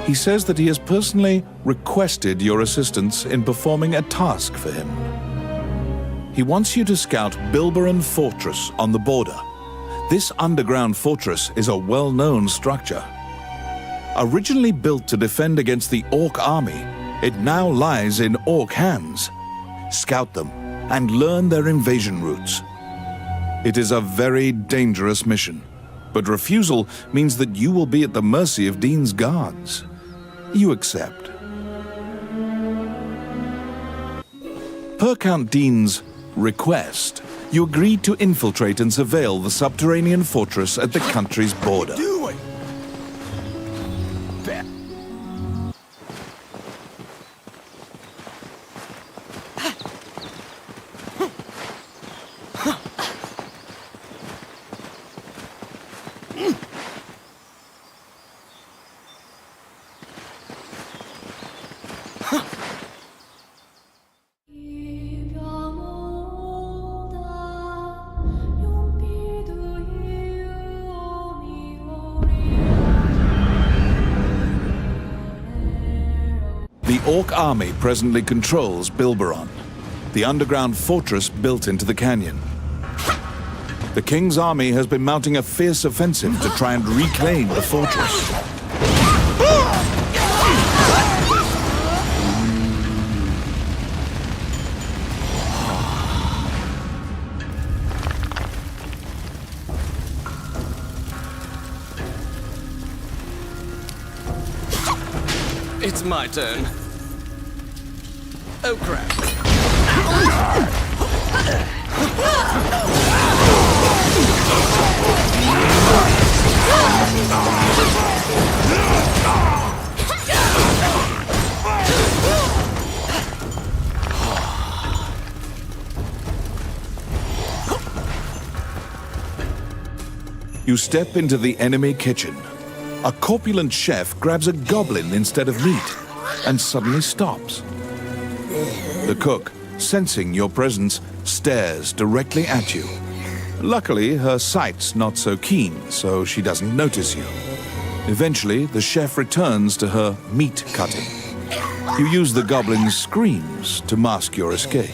He says that he has personally requested your assistance in performing a task for him. He wants you to scout Bilberon Fortress on the border. This underground fortress is a well-known structure. Originally built to defend against the Orc army, it now lies in Orc hands. Scout them and learn their invasion routes. It is a very dangerous mission, but refusal means that you will be at the mercy of Dean's guards. You accept. Per Count Dean's request, you agreed to infiltrate and surveil the subterranean fortress at the country's border. The Orc army presently controls Bilberon, the underground fortress built into the canyon. The King's army has been mounting a fierce offensive to try and reclaim the fortress. It's my turn. Oh crap. You step into the enemy kitchen. A corpulent chef grabs a goblin instead of meat and suddenly stops. The cook, sensing your presence, stares directly at you. Luckily, her sight's not so keen, so she doesn't notice you. Eventually, the chef returns to her meat cutting. You use the goblin's screams to mask your escape.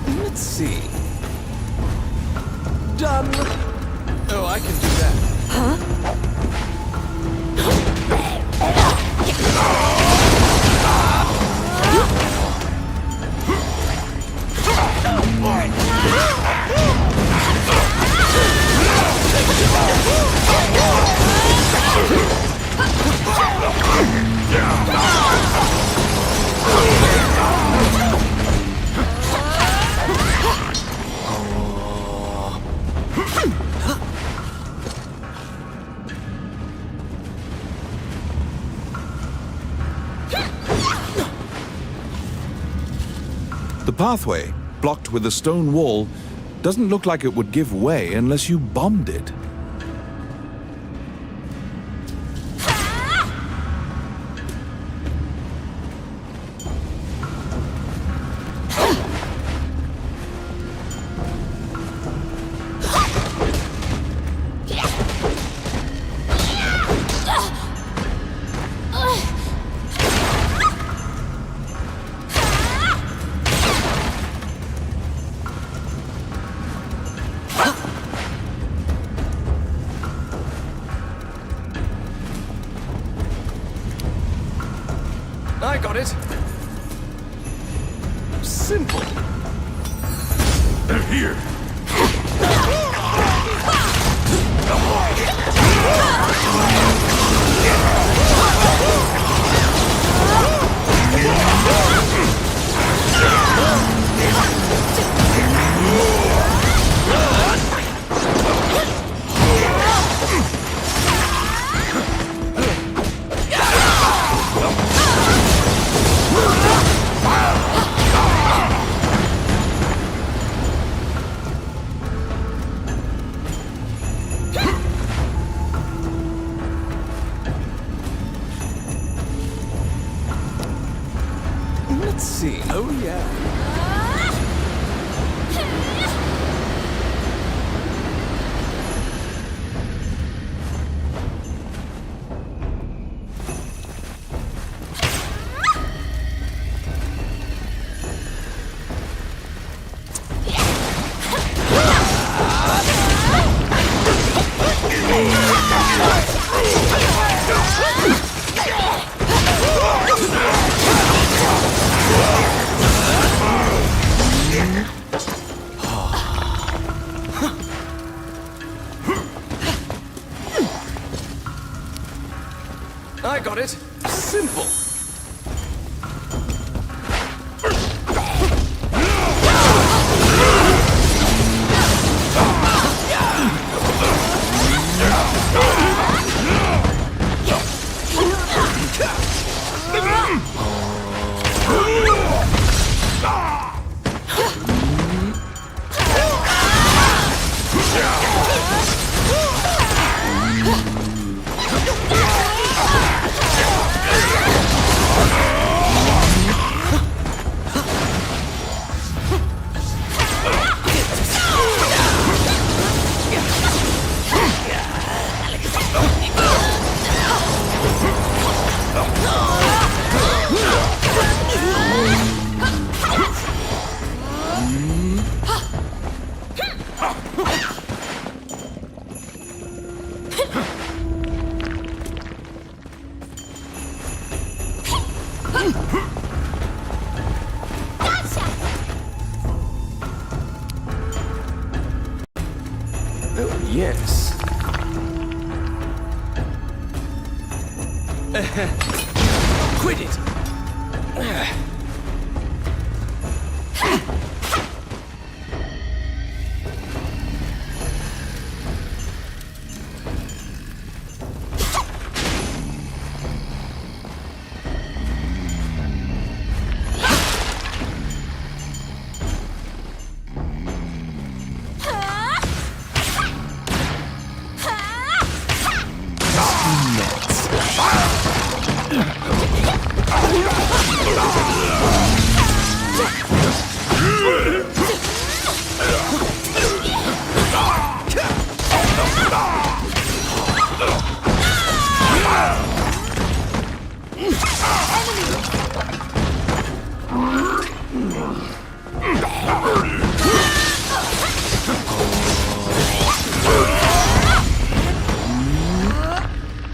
Let's see. Done. Oh, I can do that. pathway, blocked with a stone wall, doesn't look like it would give way unless you bombed it. I got it. Simple. They're here. Let's see. Oh, yeah. I got it. Simple. Oh, yes. Quit it!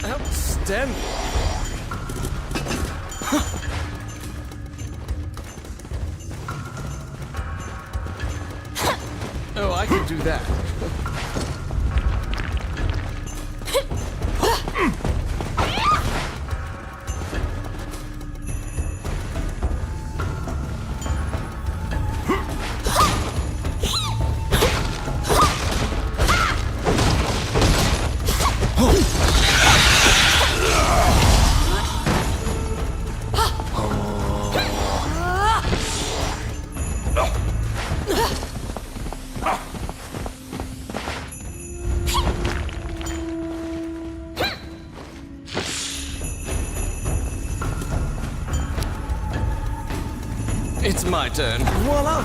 Outstanding. Oh, I can do that. It's my turn. Voila!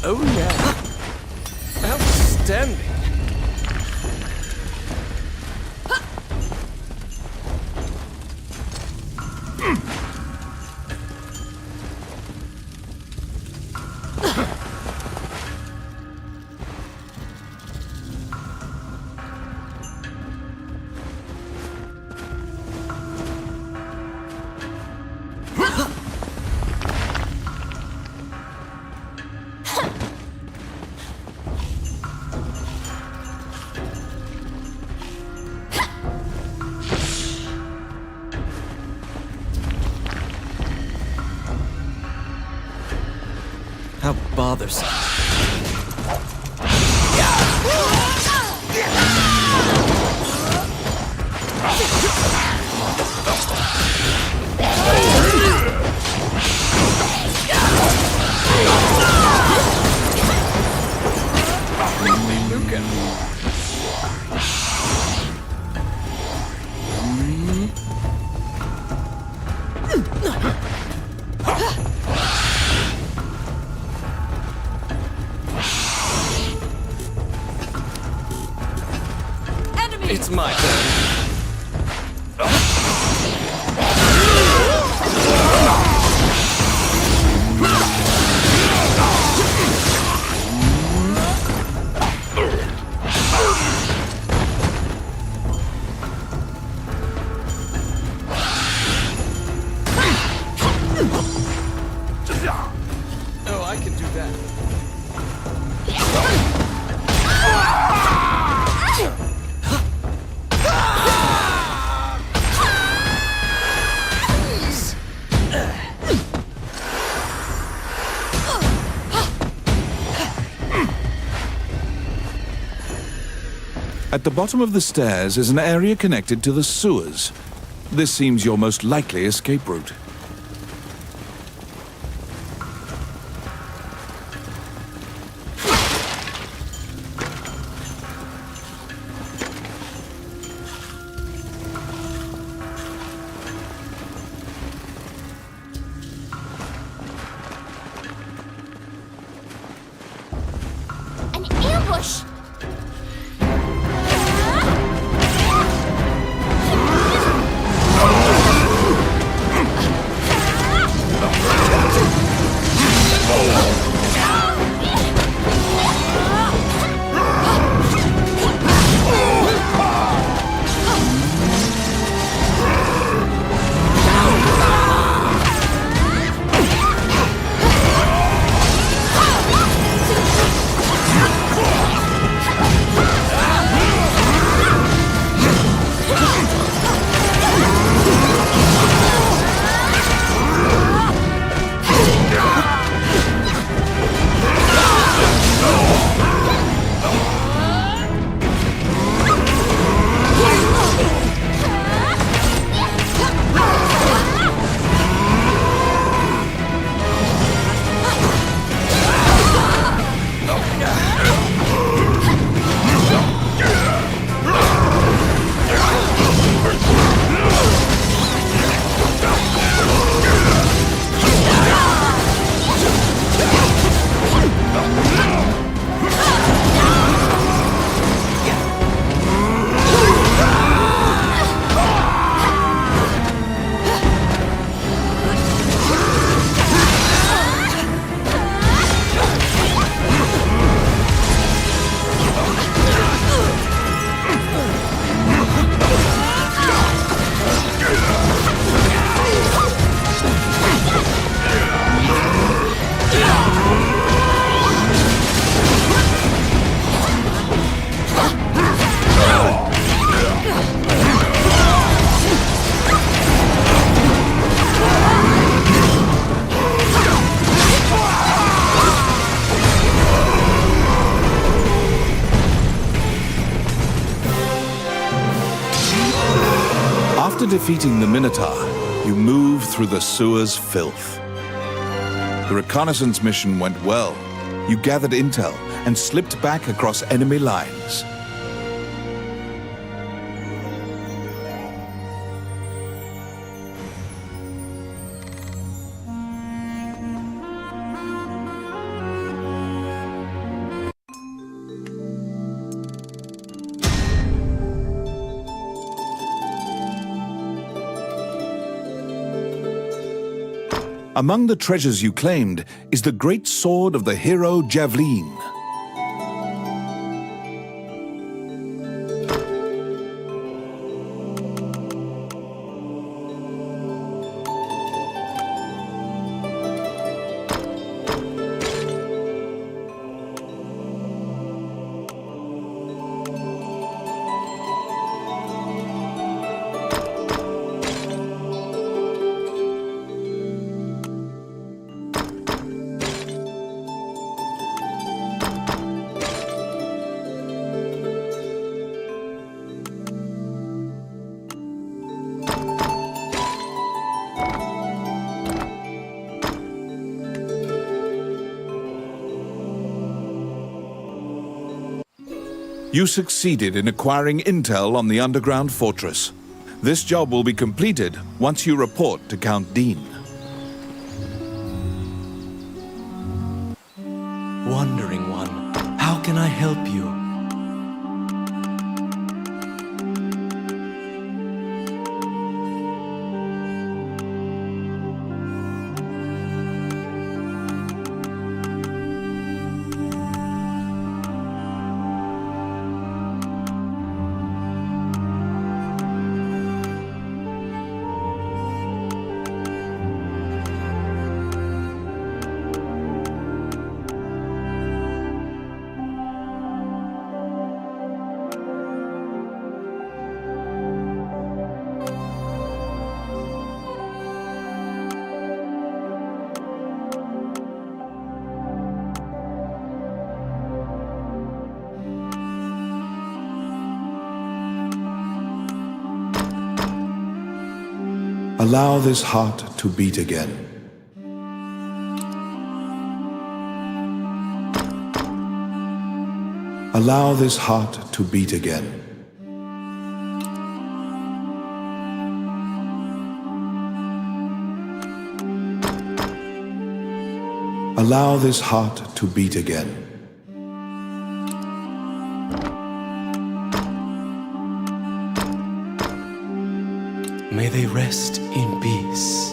Oh yeah. Outstanding. How bothersome. Luca. It's my turn. Oh, I can do that. At the bottom of the stairs is an area connected to the sewers. This seems your most likely escape route. An ambush! defeating the Minotaur, you move through the sewer's filth. The reconnaissance mission went well. You gathered intel and slipped back across enemy lines. Among the treasures you claimed is the great sword of the hero Javelin. You succeeded in acquiring intel on the underground fortress. This job will be completed once you report to Count Dean. Wandering One, how can I help you? Allow this heart to beat again. Allow this heart to beat again. Allow this heart to beat again. May they rest in peace.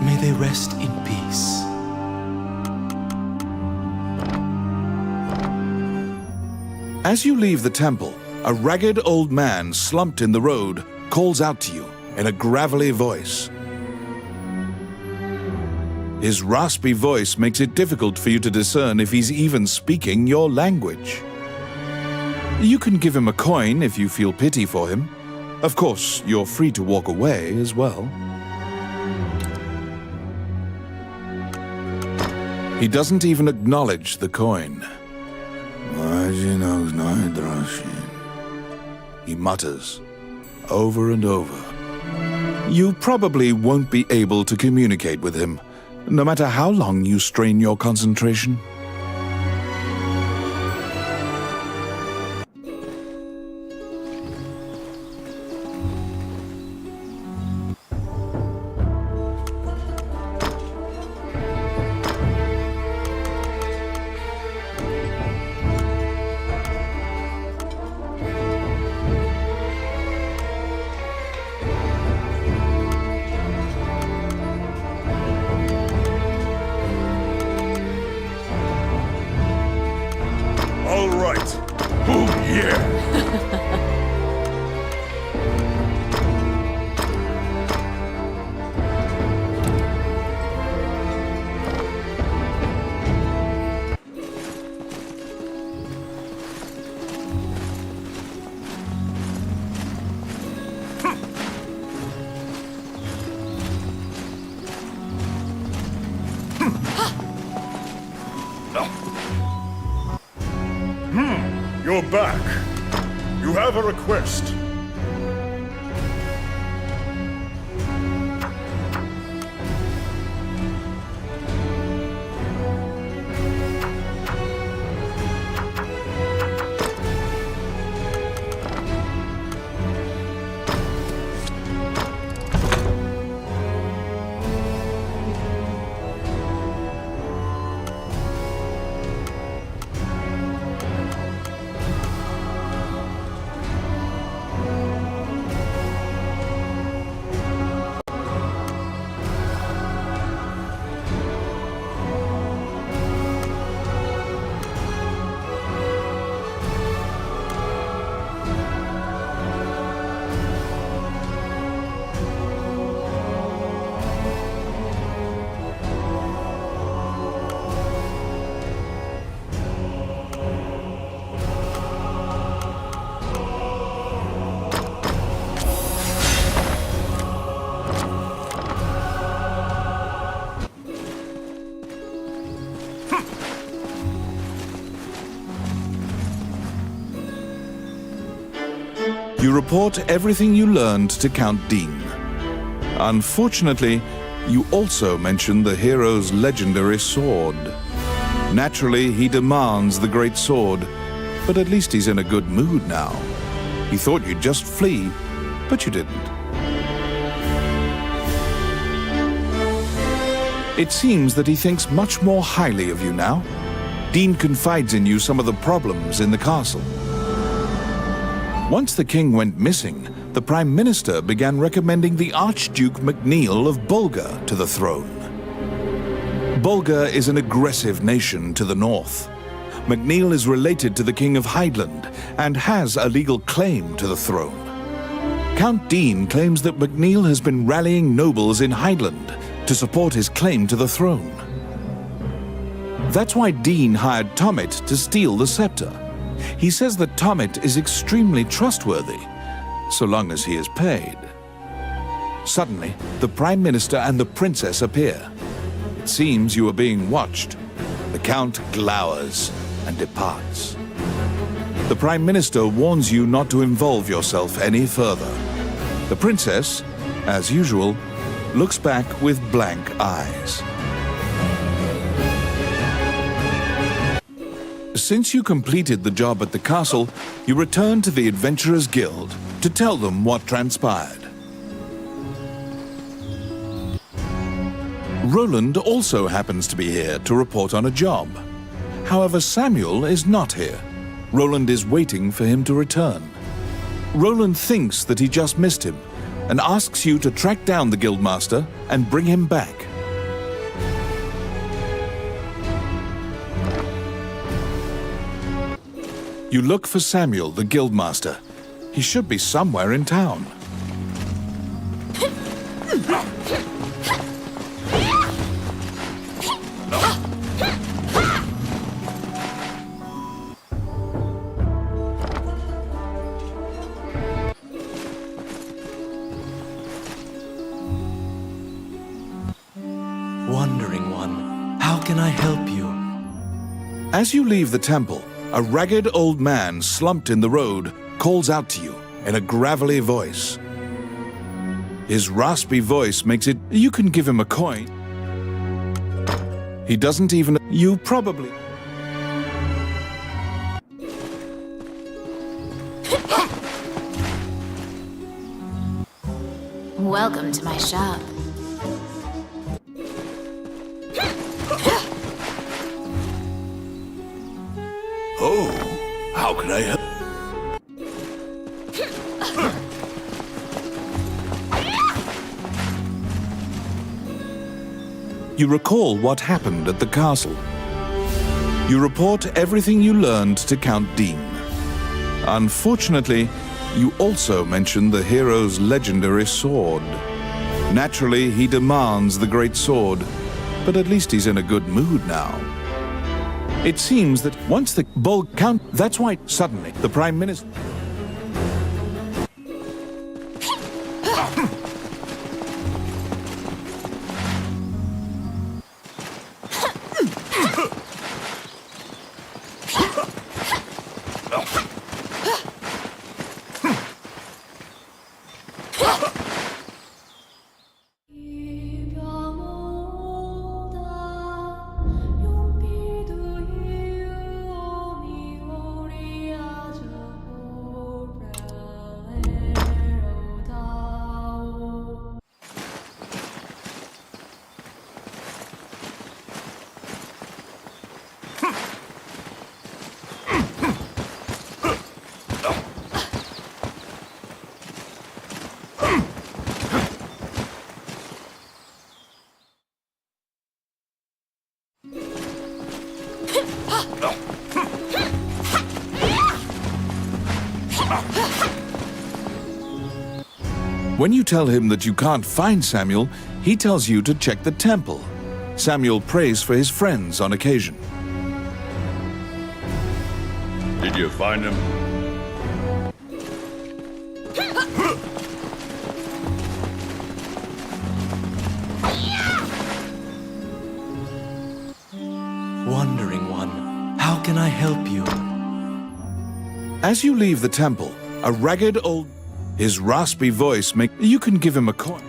May they rest in peace. As you leave the temple, a ragged old man slumped in the road calls out to you in a gravelly voice. His raspy voice makes it difficult for you to discern if he's even speaking your language. You can give him a coin if you feel pity for him. Of course, you're free to walk away as well. He doesn't even acknowledge the coin. He mutters over and over. You probably won't be able to communicate with him, no matter how long you strain your concentration. You're back. You have a request. You report everything you learned to Count Dean. Unfortunately, you also mention the hero's legendary sword. Naturally, he demands the great sword, but at least he's in a good mood now. He thought you'd just flee, but you didn't. It seems that he thinks much more highly of you now. Dean confides in you some of the problems in the castle. Once the king went missing, the Prime Minister began recommending the Archduke Macneil of Bulgar to the throne. Bulgar is an aggressive nation to the north. Macneil is related to the King of Heidland and has a legal claim to the throne. Count Dean claims that Macneil has been rallying nobles in Heidland to support his claim to the throne. That's why Dean hired Tommet to steal the scepter. He says that Tommet is extremely trustworthy, so long as he is paid. Suddenly, the Prime Minister and the Princess appear. It seems you are being watched. The Count glowers and departs. The Prime Minister warns you not to involve yourself any further. The Princess, as usual, looks back with blank eyes. Since you completed the job at the castle, you return to the Adventurers Guild to tell them what transpired. Roland also happens to be here to report on a job. However, Samuel is not here. Roland is waiting for him to return. Roland thinks that he just missed him and asks you to track down the Guildmaster and bring him back. You look for Samuel, the Guildmaster. He should be somewhere in town. Wandering One, how can I help you? As you leave the temple, a ragged old man slumped in the road calls out to you in a gravelly voice. His raspy voice makes it, you can give him a coin. He doesn't even, you probably. Welcome to my shop. Oh, how can I help? You recall what happened at the castle. You report everything you learned to Count Dean. Unfortunately, you also mention the hero's legendary sword. Naturally, he demands the great sword, but at least he's in a good mood now. It seems that once the Count, that's why suddenly the Prime Minister. When you tell him that you can't find Samuel, he tells you to check the temple. Samuel prays for his friends on occasion. Did you find him? Wandering One, how can I help you? As you leave the temple, a ragged old... His raspy voice You can give him a coin.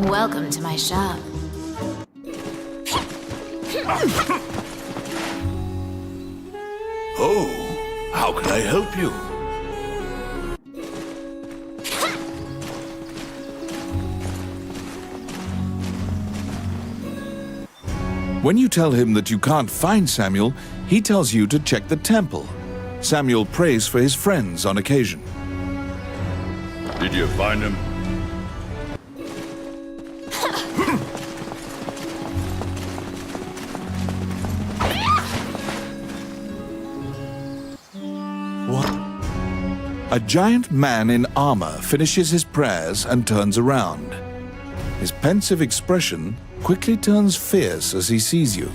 Welcome to my shop. Oh, how can I help you? When you tell him that you can't find Samuel, he tells you to check the temple. Samuel prays for his friends on occasion. Did you find him? A giant man in armor finishes his prayers and turns around. His pensive expression quickly turns fierce as he sees you.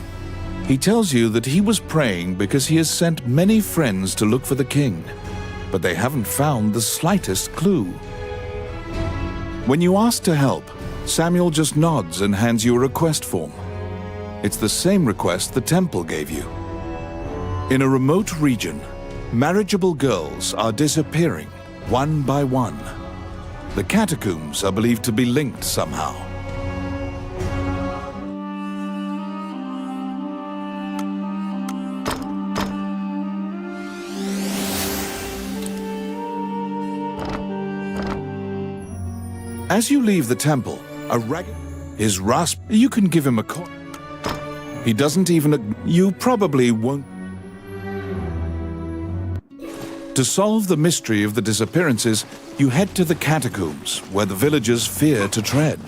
He tells you that he was praying because he has sent many friends to look for the king, but they haven't found the slightest clue. When you ask to help, Samuel just nods and hands you a request form. It's the same request the temple gave you. In a remote region, marriageable girls are disappearing, one by one. The catacombs are believed to be linked somehow. As you leave the temple, you can give him a coin. He doesn't even... You probably won't... To solve the mystery of the disappearances, you head to the catacombs, where the villagers fear to tread.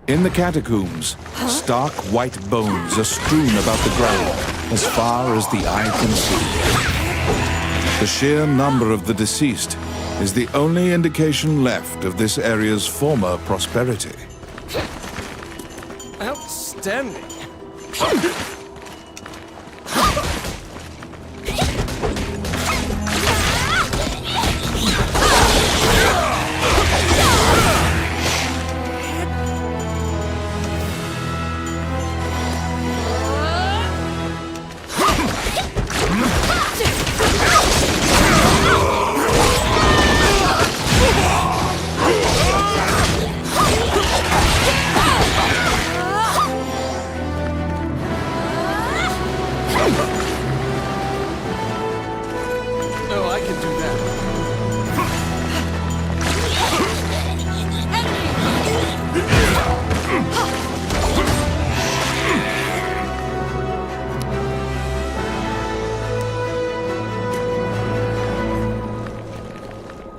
In the catacombs, stark white bones are strewn about the ground as far as the eye can see. The sheer number of the deceased is the only indication left of this area's former prosperity. Outstanding. Oh, I can do that.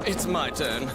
It's my turn.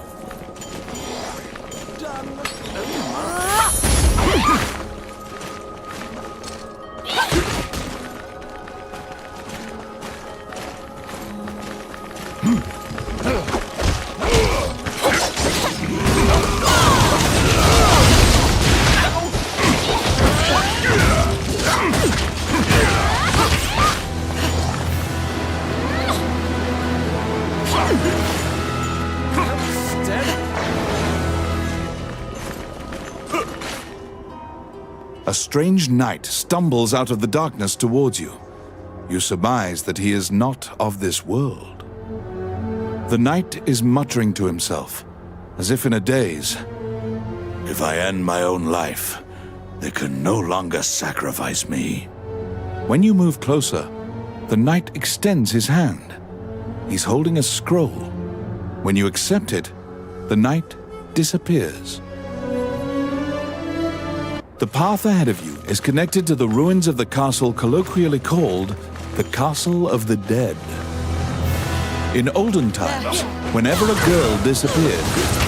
A strange knight stumbles out of the darkness towards you. You surmise that he is not of this world. The knight is muttering to himself, as if in a daze. If I end my own life, they can no longer sacrifice me. When you move closer, the knight extends his hand. He's holding a scroll. When you accept it, the knight disappears. The path ahead of you is connected to the ruins of the castle colloquially called the Castle of the Dead. In olden times, whenever a girl disappeared,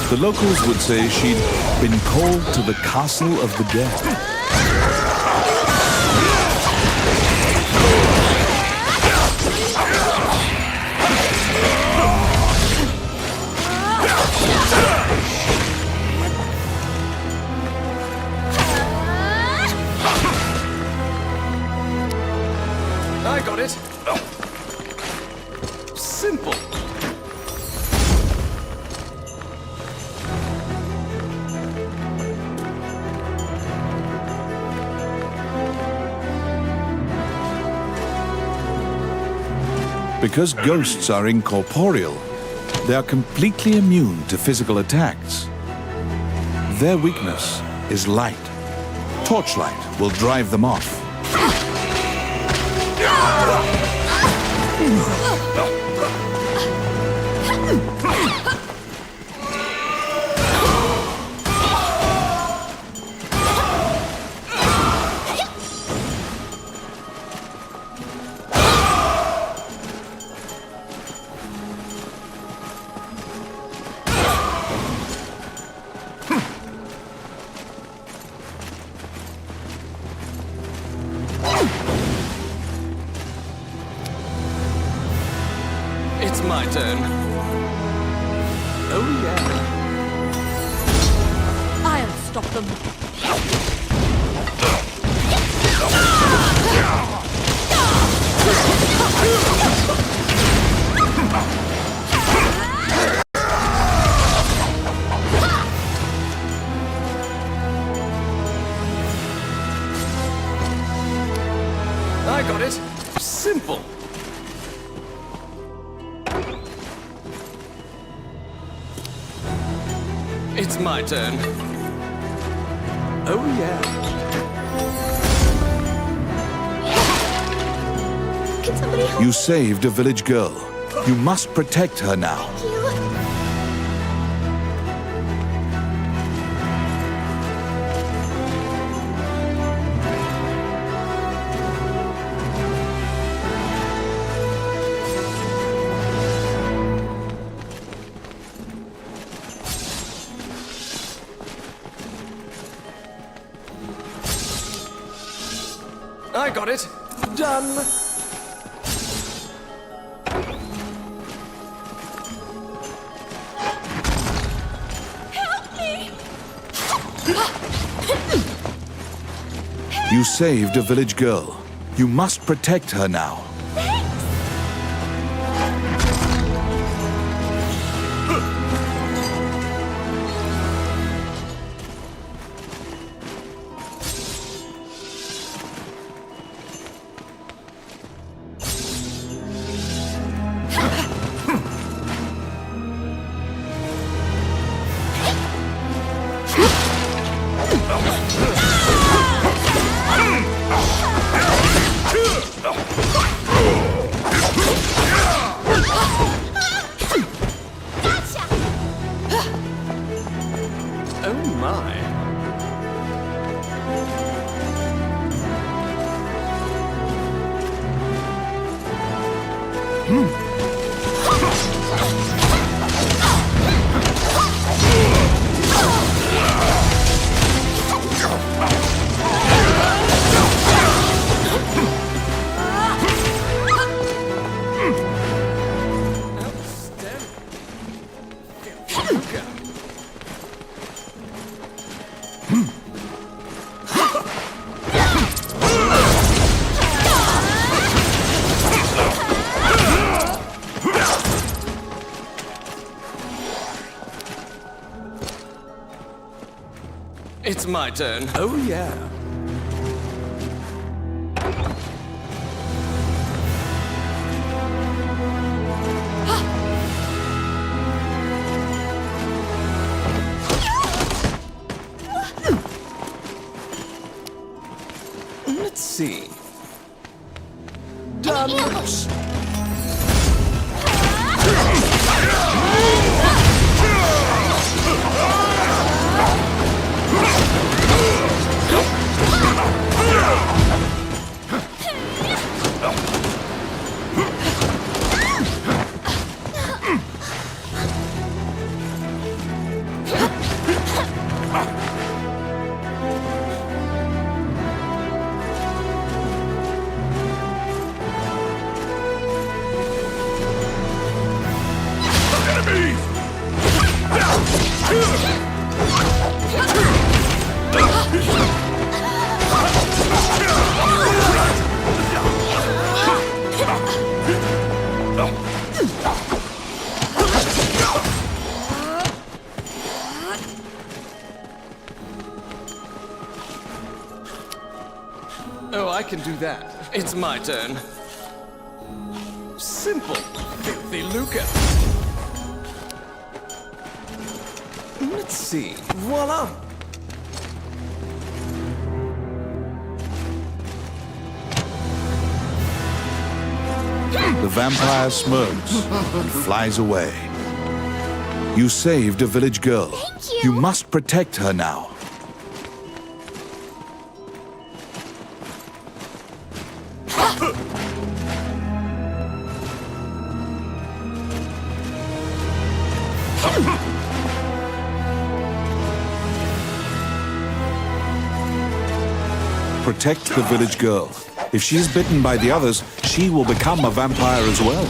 the locals would say she'd been called to the Castle of the Dead. I got it. Simple. Because ghosts are incorporeal, they are completely immune to physical attacks. Their weakness is light. Torchlight will drive them off. It's my turn. Oh, yeah. I'll stop them. I got it. Simple. It's my turn. Oh, yeah. Can somebody help You saved a village girl. You must protect her now. you? I got it. Done. You saved a village girl. You must protect her now. Oh, my. It's my turn. Oh, yeah. Let's see. Done. Ambush! Oh, I can do that. It's my turn. Simple. Filthy lucre. Let's see. Voila! The vampire smirks and flies away. You saved a village girl. Thank you. You must protect her now. Protect the village girl. If she's bitten by the others, she will become a vampire as well.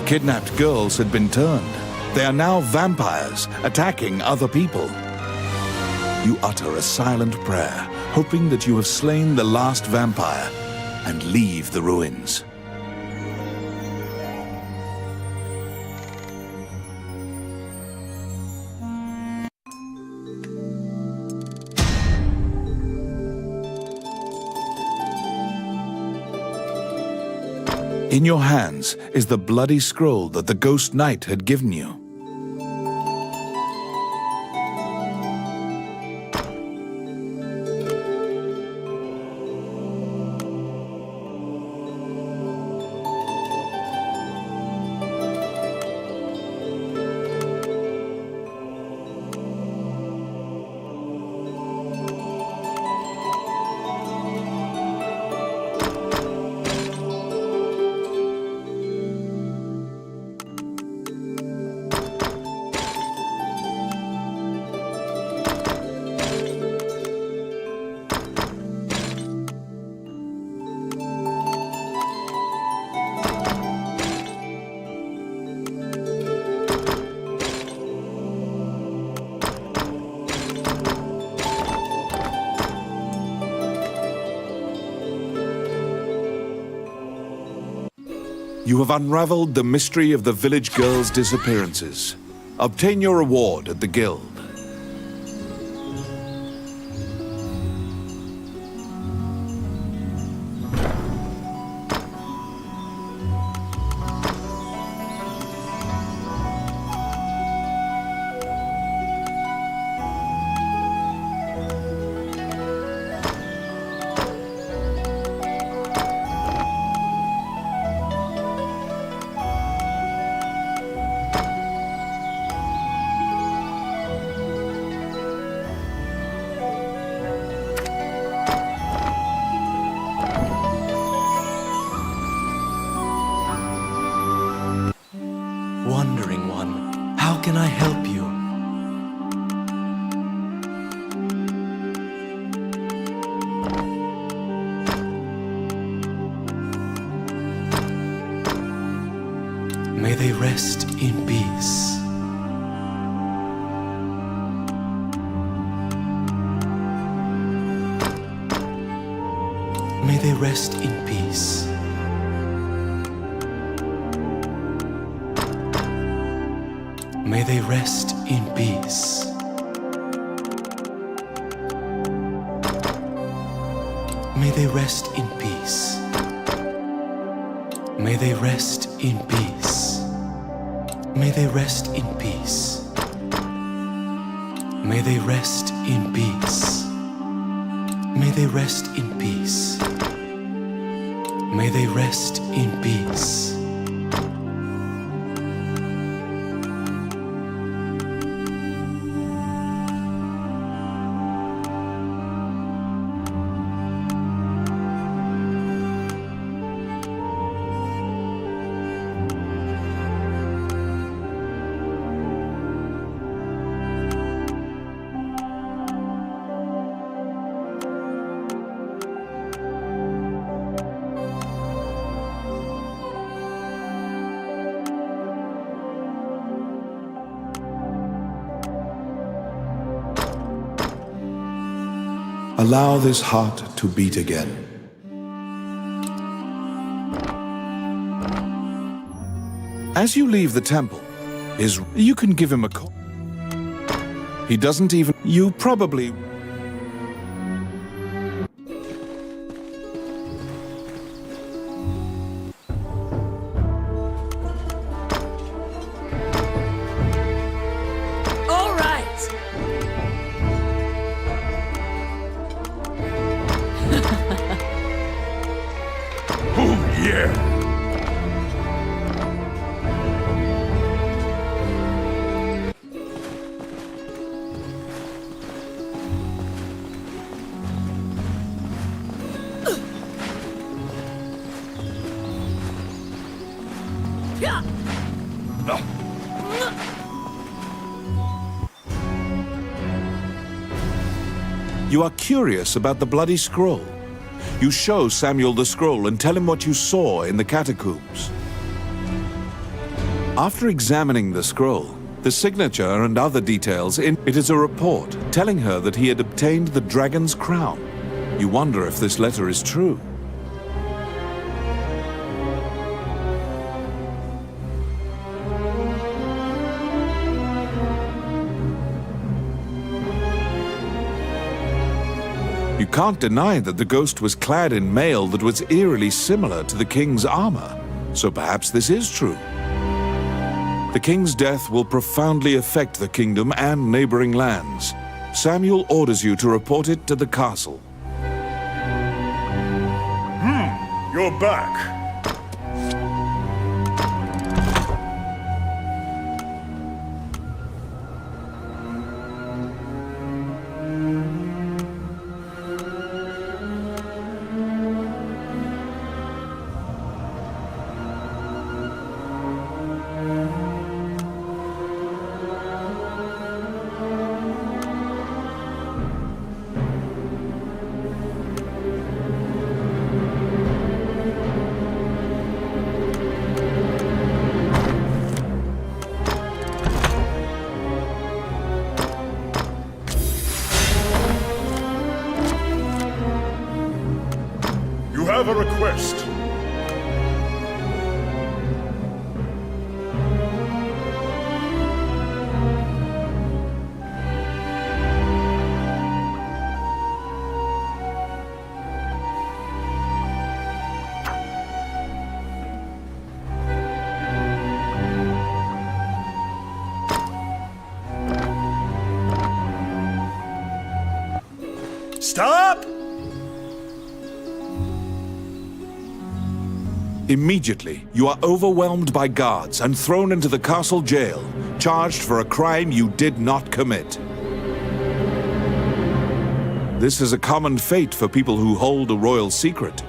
Kidnapped girls had been turned. They are now vampires, attacking other people. You utter a silent prayer, hoping that you have slain the last vampire, and leave the ruins. In your hands is the bloody scroll that the Ghost Knight had given you. You have unraveled the mystery of the village girls' disappearances. Obtain your reward at the guild. Wandering One, how can I help you? May they rest in peace. May they rest in peace. May they rest in peace. May they rest in peace. May they rest in peace. May they rest in peace. May they rest in peace. May they rest in peace. May they rest in peace. Allow this heart to beat again. As you leave the temple, you can give him a call. He doesn't even... You probably... All right. You are curious about the bloody scroll. You show Samuel the scroll and tell him what you saw in the catacombs. After examining the scroll, the signature and other details it is a report telling her that he had obtained the dragon's crown. You wonder if this letter is true. You can't deny that the ghost was clad in mail that was eerily similar to the king's armor, so perhaps this is true. The king's death will profoundly affect the kingdom and neighboring lands. Samuel orders you to report it to the castle. You're back. I have a request. Stop! Immediately, you are overwhelmed by guards and thrown into the castle jail, charged for a crime you did not commit. This is a common fate for people who hold a royal secret.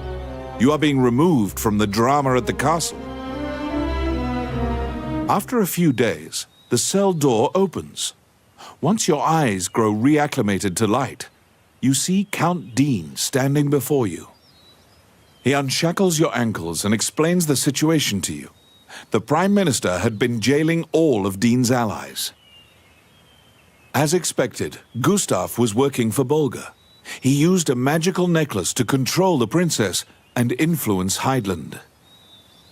You are being removed from the drama at the castle. After a few days, the cell door opens. Once your eyes grow reacclimated to light, you see Count Dean standing before you. He unshackles your ankles and explains the situation to you. The Prime Minister had been jailing all of Dean's allies. As expected, Gustav was working for Bolga. He used a magical necklace to control the princess and influence Heidland.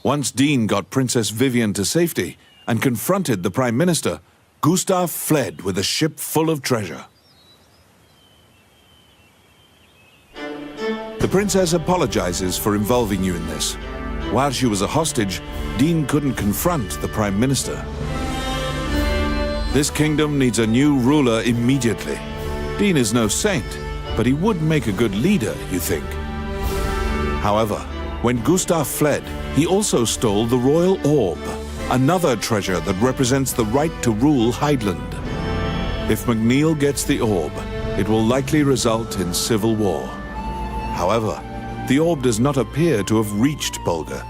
Once Dean got Princess Vivian to safety and confronted the Prime Minister, Gustav fled with a ship full of treasure. The princess apologizes for involving you in this. While she was a hostage, Dean couldn't confront the Prime Minister. This kingdom needs a new ruler immediately. Dean is no saint, but he would make a good leader, you think. However, when Gustav fled, he also stole the royal orb, another treasure that represents the right to rule Heidland. If McNeil gets the orb, it will likely result in civil war. However, the orb does not appear to have reached Bolga.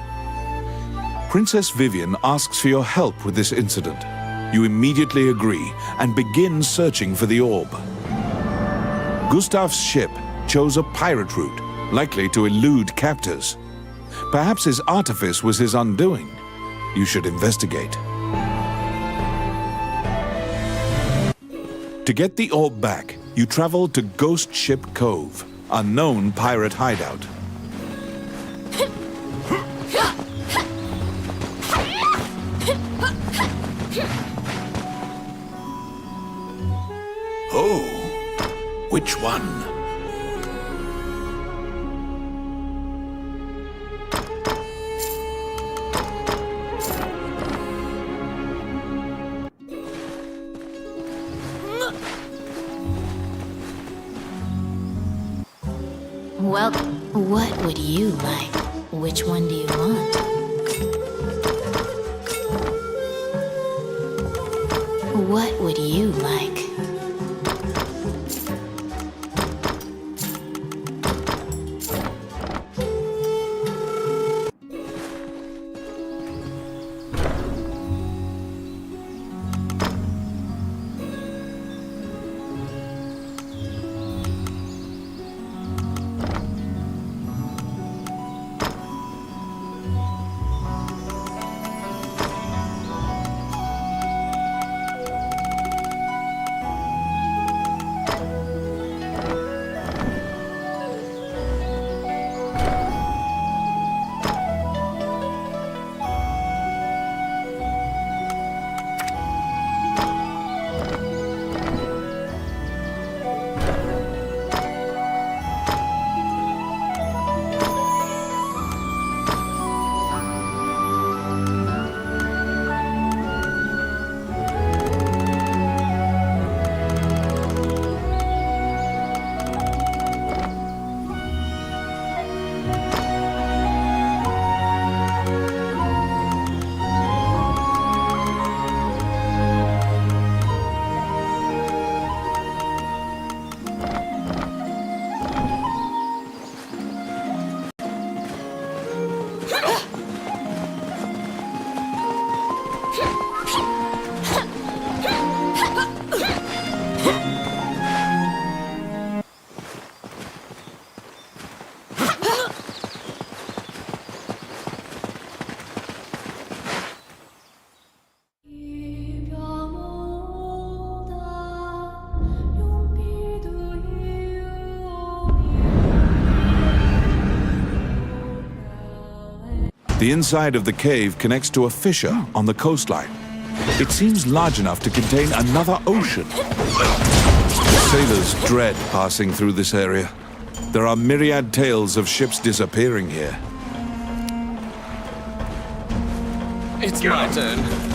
Princess Vivian asks for your help with this incident. You immediately agree and begin searching for the orb. Gustav's ship chose a pirate route, likely to elude captors. Perhaps his artifice was his undoing. You should investigate. To get the orb back, you travel to Ghost Ship Cove, a known pirate hideout. Oh, which one? Well, what would you like? Which one do you want? What would you like? The inside of the cave connects to a fissure on the coastline. It seems large enough to contain another ocean. Sailors dread passing through this area. There are myriad tales of ships disappearing here. It's my turn.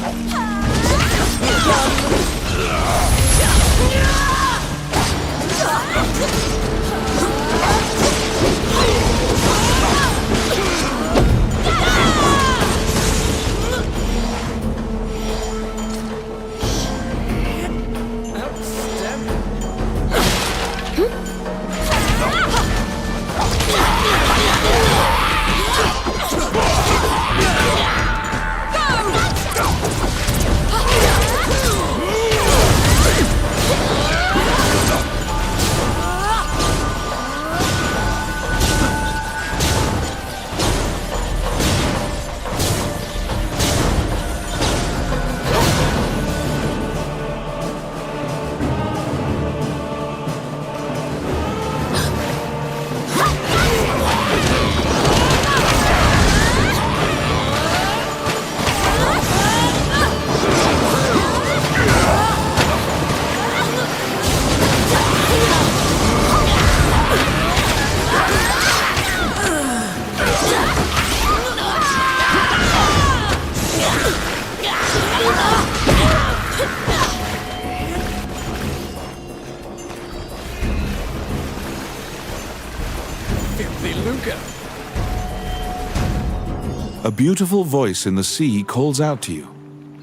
A beautiful voice in the sea calls out to you.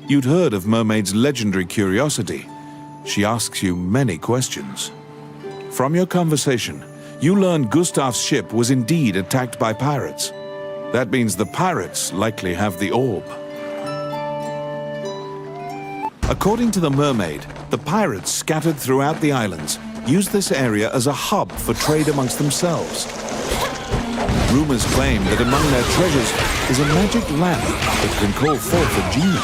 You'd heard of Mermaid's legendary curiosity. She asks you many questions. From your conversation, you learn Gustav's ship was indeed attacked by pirates. That means the pirates likely have the orb. According to the Mermaid, the pirates scattered throughout the islands used this area as a hub for trade amongst themselves. Rumors claim that among their treasures is a magic lamp that can call forth a genie.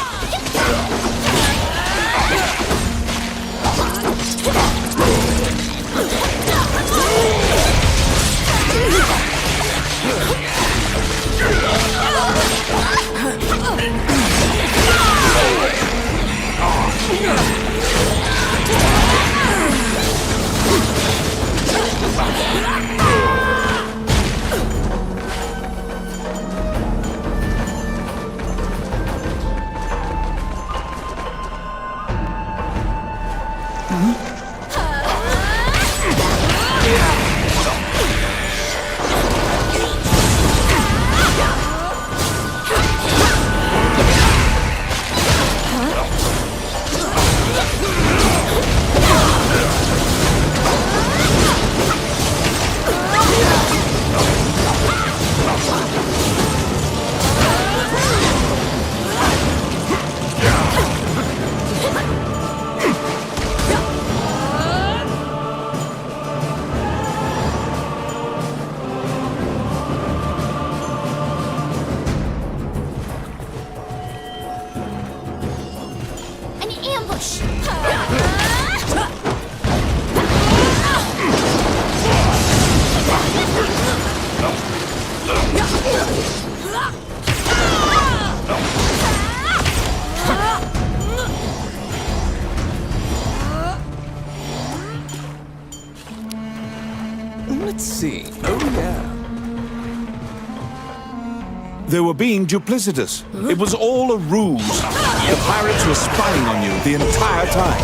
An ambush! Let's see. Oh, yeah. They were being duplicitous. It was all a ruse. The pirates were spying on you the entire time.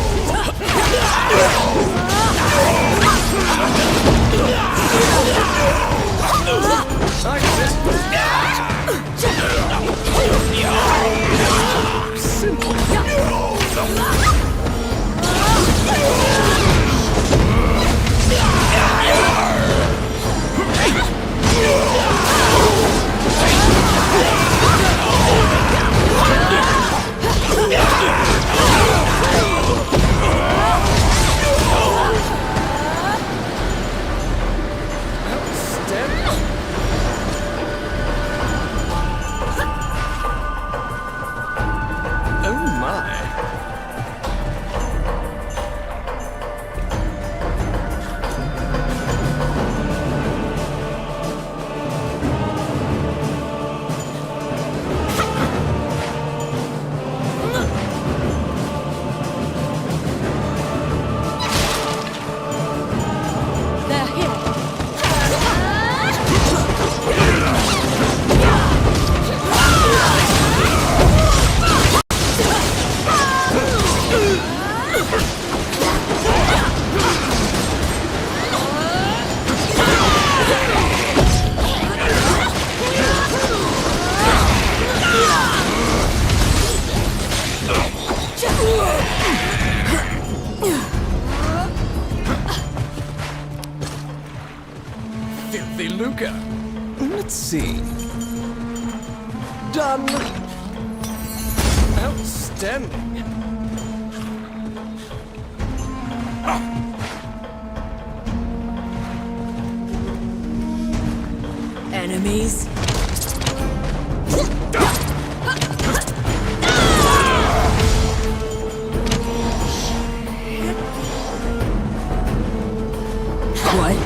Oh, my. They're here. Filthy lucre. Let's see. Done. Outstanding. Enemies. What?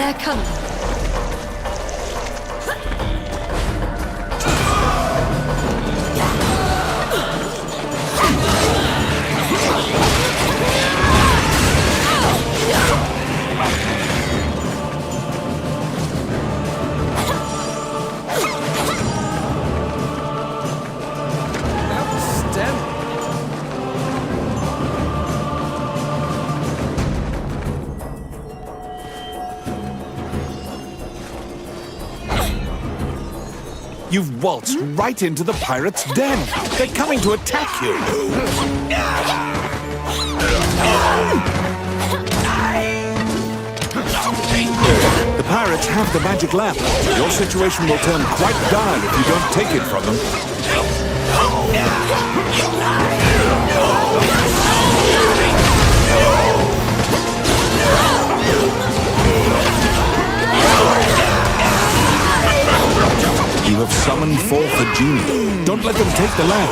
They're coming. You've waltzed right into the pirates' den. They're coming to attack you. The pirates have the magic lamp. Your situation will turn quite dire if you don't take it from them. You have summoned forth the genie. Don't let them take the lamp.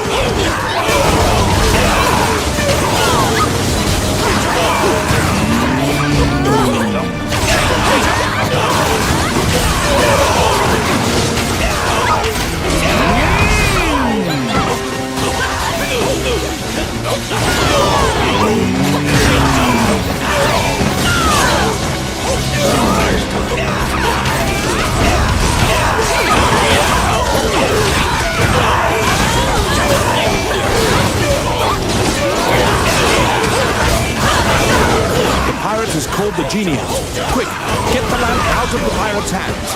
Has called the genie out. Quick, get the lamp out of the pirate's hands.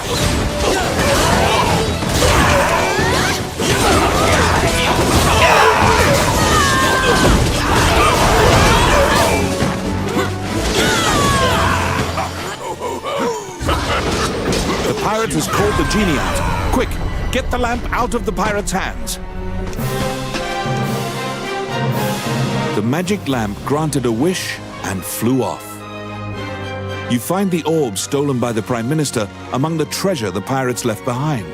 The pirate has called the genie out. Quick, get the lamp out of the pirate's hands. The magic lamp granted a wish and flew off. You find the orb stolen by the Prime Minister among the treasure the pirates left behind.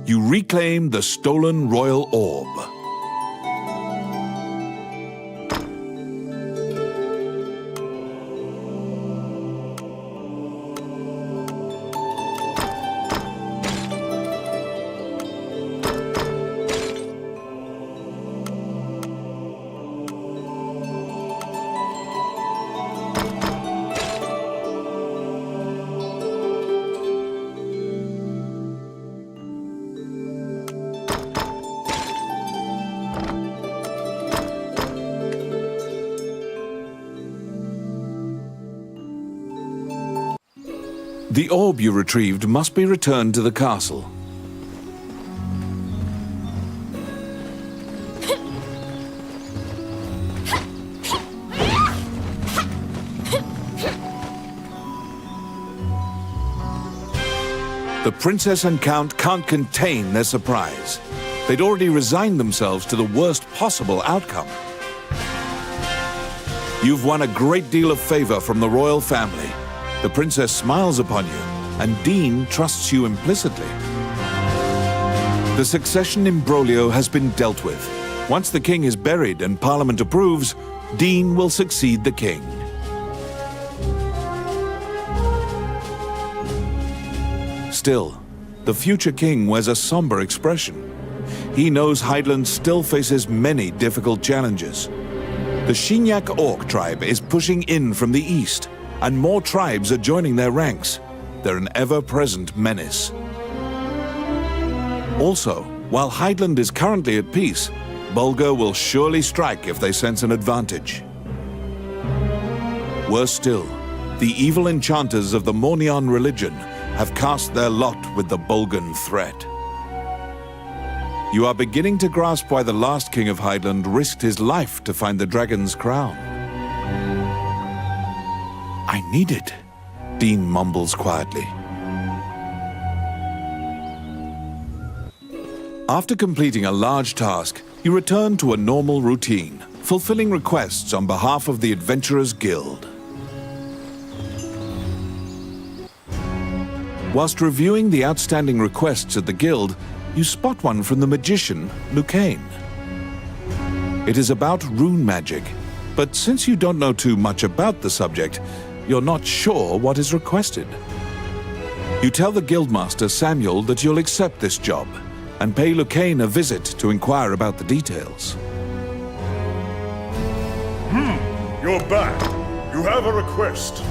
You reclaim the stolen royal orb. The orb you retrieved must be returned to the castle. The princess and count can't contain their surprise. They'd already resigned themselves to the worst possible outcome. You've won a great deal of favor from the royal family. The princess smiles upon you, and Dean trusts you implicitly. The succession imbroglio has been dealt with. Once the king is buried and Parliament approves, Dean will succeed the king. Still, the future king wears a somber expression. He knows Hydaelyn still faces many difficult challenges. The Shinyak Orc tribe is pushing in from the east, and more tribes are joining their ranks. They're an ever-present menace. Also, while Hydaelyn is currently at peace, Bulgur will surely strike if they sense an advantage. Worse still, the evil enchanters of the Mornion religion have cast their lot with the Bolgan threat. You are beginning to grasp why the last king of Hydaelyn risked his life to find the dragon's crown. I need it, Dean mumbles quietly. After completing a large task, you return to a normal routine, fulfilling requests on behalf of the Adventurers Guild. Whilst reviewing the outstanding requests at the Guild, you spot one from the magician, Lucane. It is about rune magic, but since you don't know too much about the subject, you're not sure what is requested. You tell the Guildmaster Samuel that you'll accept this job and pay Lucane a visit to inquire about the details. You're back. You have a request.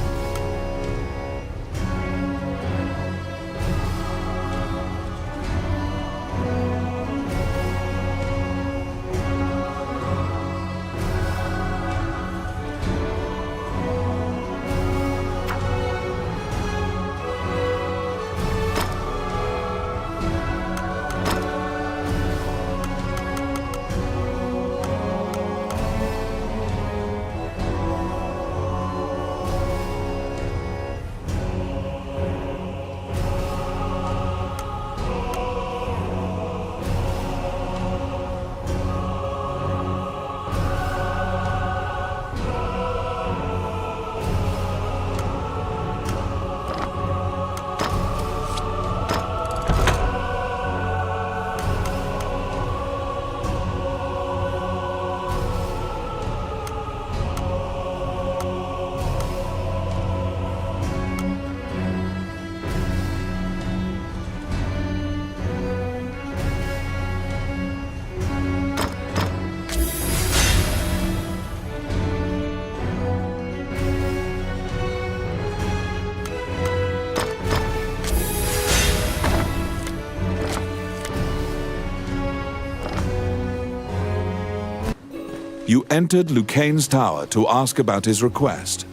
You entered Lucane's tower to ask about his request.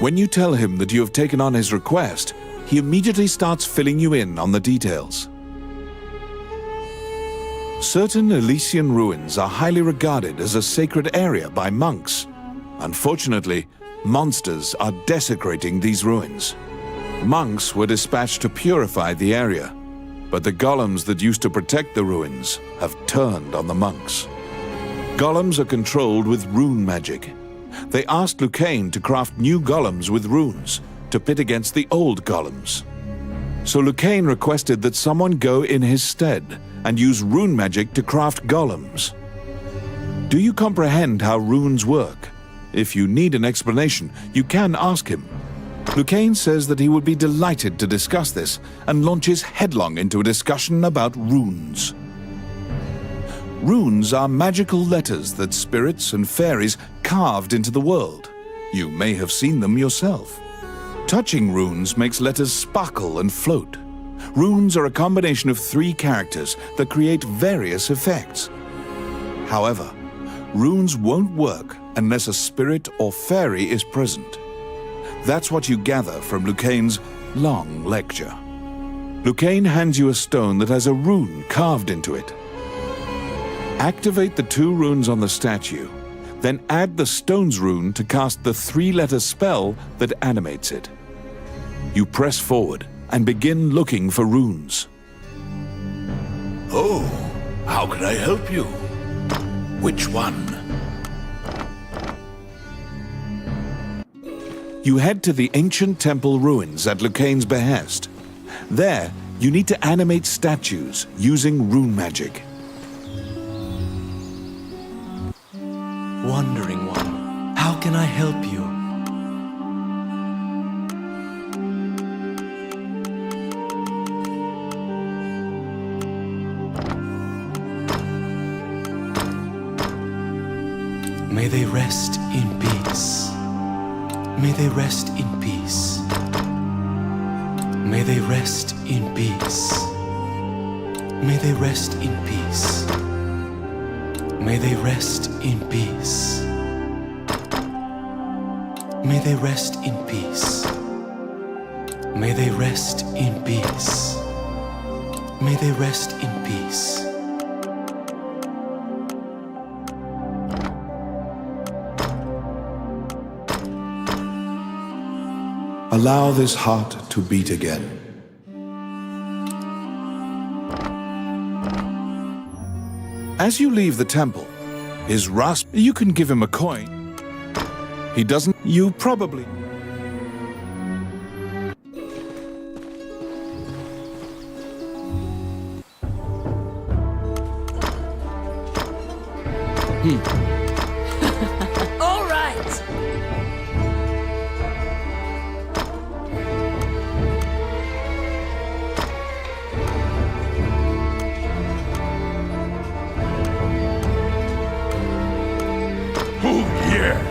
When you tell him that you have taken on his request, he immediately starts filling you in on the details. Certain Elysian ruins are highly regarded as a sacred area by monks. Unfortunately, monsters are desecrating these ruins. Monks were dispatched to purify the area, but the golems that used to protect the ruins have turned on the monks. Golems are controlled with rune magic. They asked Lucane to craft new golems with runes to pit against the old golems. So Lucane requested that someone go in his stead and use rune magic to craft golems. Do you comprehend how runes work? If you need an explanation, you can ask him. Lucane says that he would be delighted to discuss this and launches headlong into a discussion about runes. Runes are magical letters that spirits and fairies carved into the world. You may have seen them yourself. Touching runes makes letters sparkle and float. Runes are a combination of 3 characters that create various effects. However, runes won't work unless a spirit or fairy is present. That's what you gather from Lucane's long lecture. Lucane hands you a stone that has a rune carved into it. Activate the 2 runes on the statue, then add the stone's rune to cast the 3-letter spell that animates it. You press forward and begin looking for runes. Oh, how can I help you? Which one? You head to the ancient temple ruins at Lucane's behest. There, you need to animate statues using rune magic. Wandering One, how can I help you? May they rest in peace. May they rest in peace. May they rest in peace. May they rest in peace. May they rest in peace. May they rest in peace. May they rest in peace. May they rest in peace. Allow this heart to beat again. As you leave the temple, his rasp, you can give him a coin. He doesn't, you probably. All right. Oh, yeah.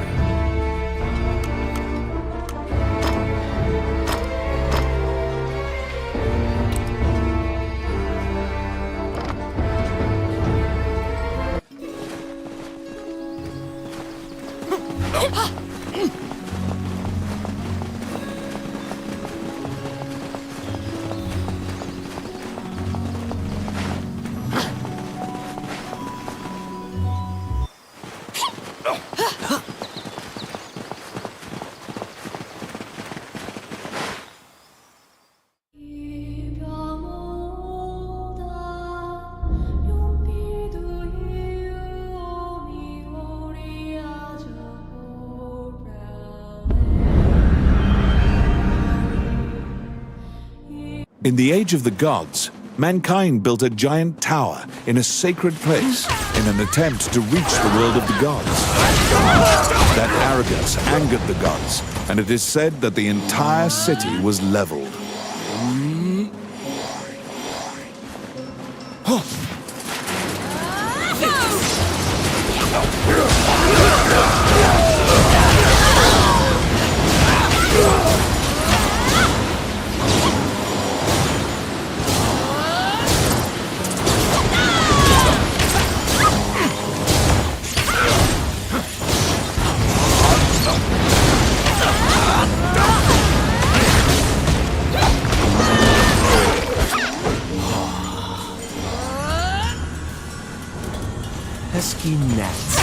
In the age of the gods, mankind built a giant tower in a sacred place in an attempt to reach the world of the gods. That arrogance angered the gods, and it is said that the entire city was leveled. Pesky gnats.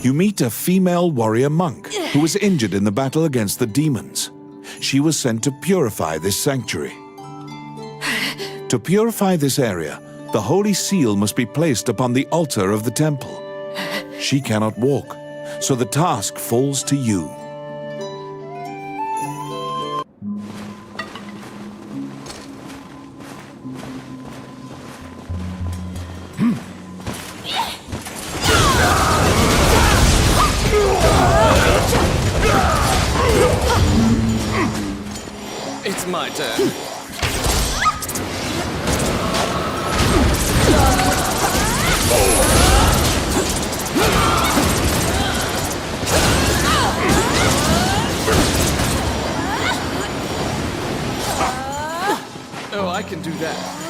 You meet a female warrior monk who was injured in the battle against the demons. She was sent to purify this sanctuary. To purify this area, the holy seal must be placed upon the altar of the temple. She cannot walk, so the task falls to you. It's my turn. Oh, I can do that.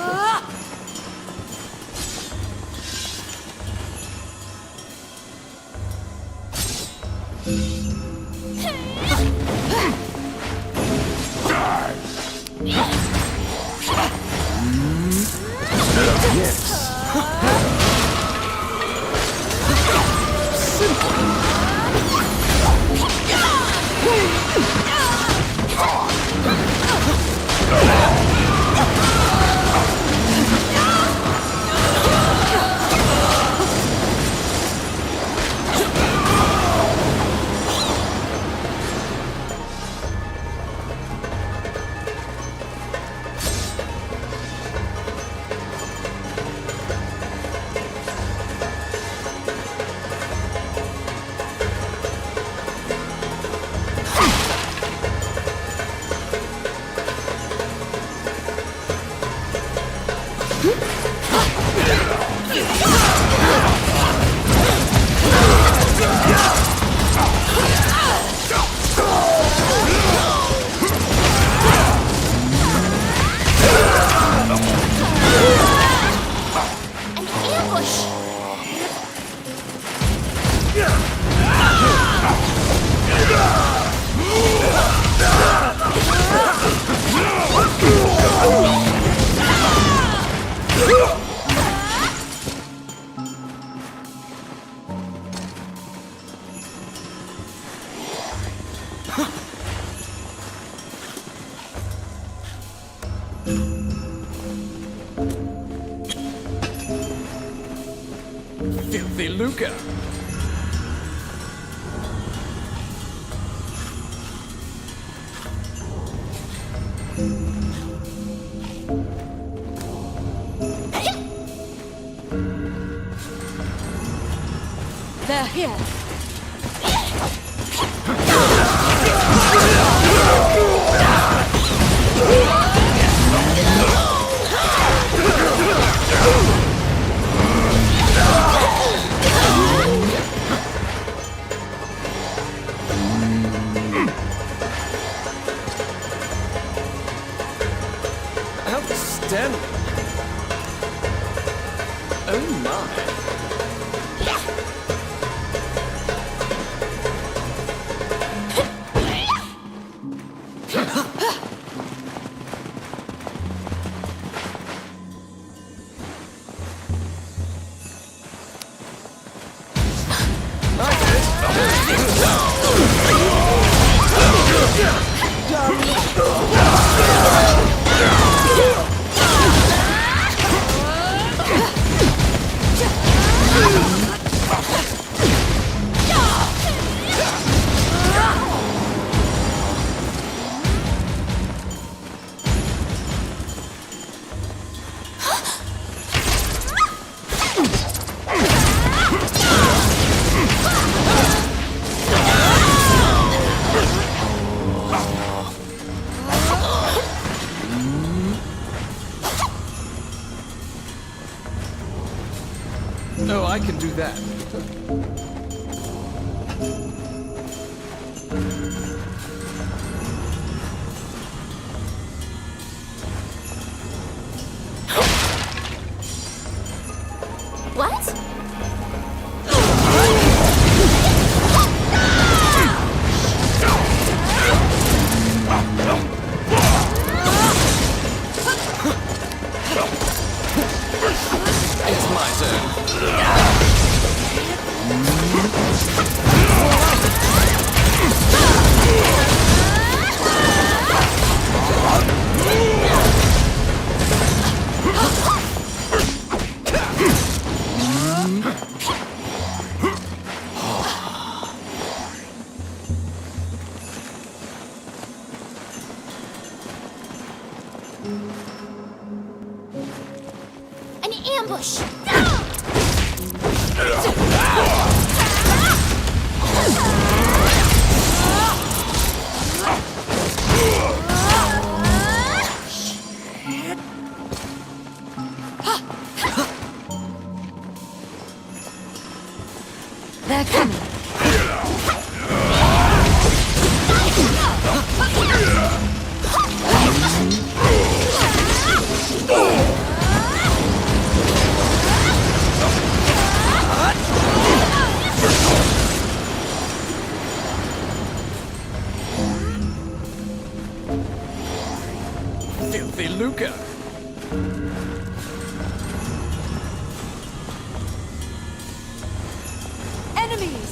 Filthy lucre. They're here. Outstanding. Oh my. Oh, I can do that. What? It's my turn. An ambush! They're coming. Filthy lucre. Enemies!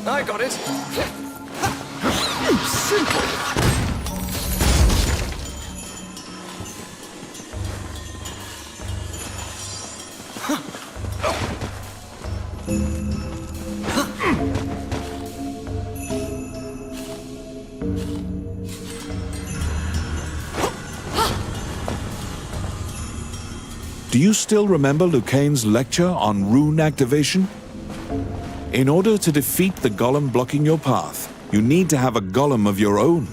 I got it. Simple. Do you still remember Lucane's lecture on rune activation? In order to defeat the golem blocking your path, you need to have a golem of your own.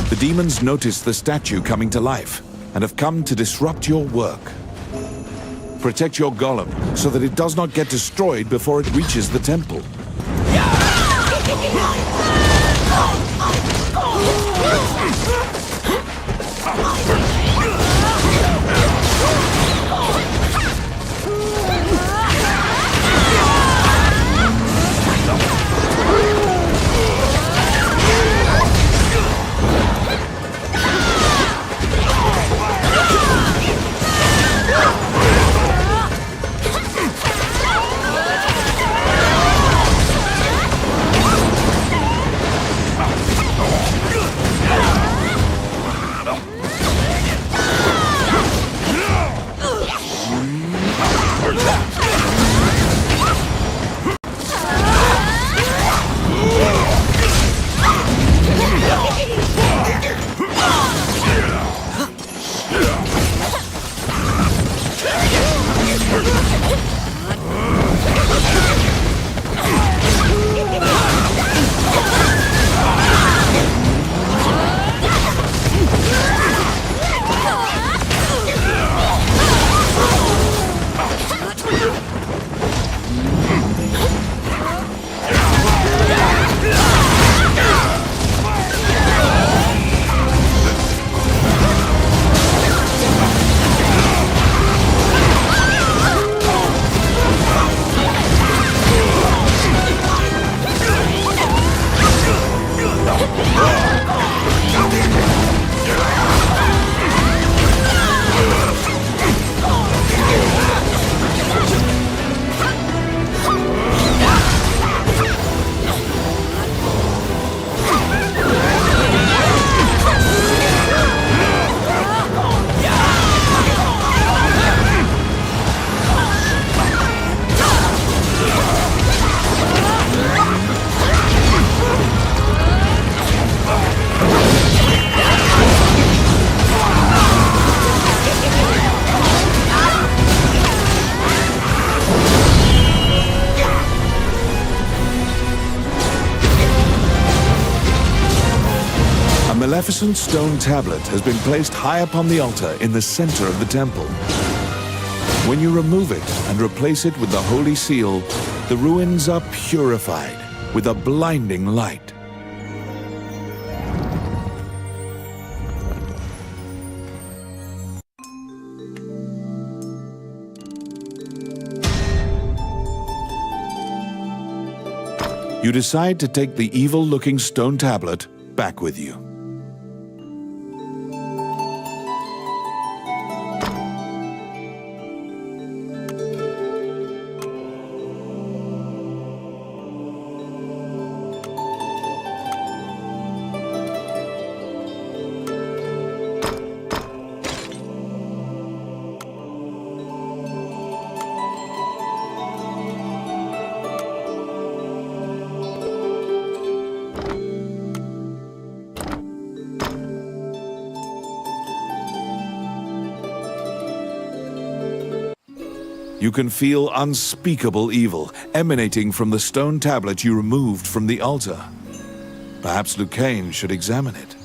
The demons notice the statue coming to life and have come to disrupt your work. Protect your golem so that it does not get destroyed before it reaches the temple. A Maleficent stone tablet has been placed high upon the altar in the center of the temple. When you remove it and replace it with the Holy Seal, the ruins are purified with a blinding light. You decide to take the evil-looking stone tablet back with you. You can feel unspeakable evil emanating from the stone tablet you removed from the altar. Perhaps Lucane should examine it.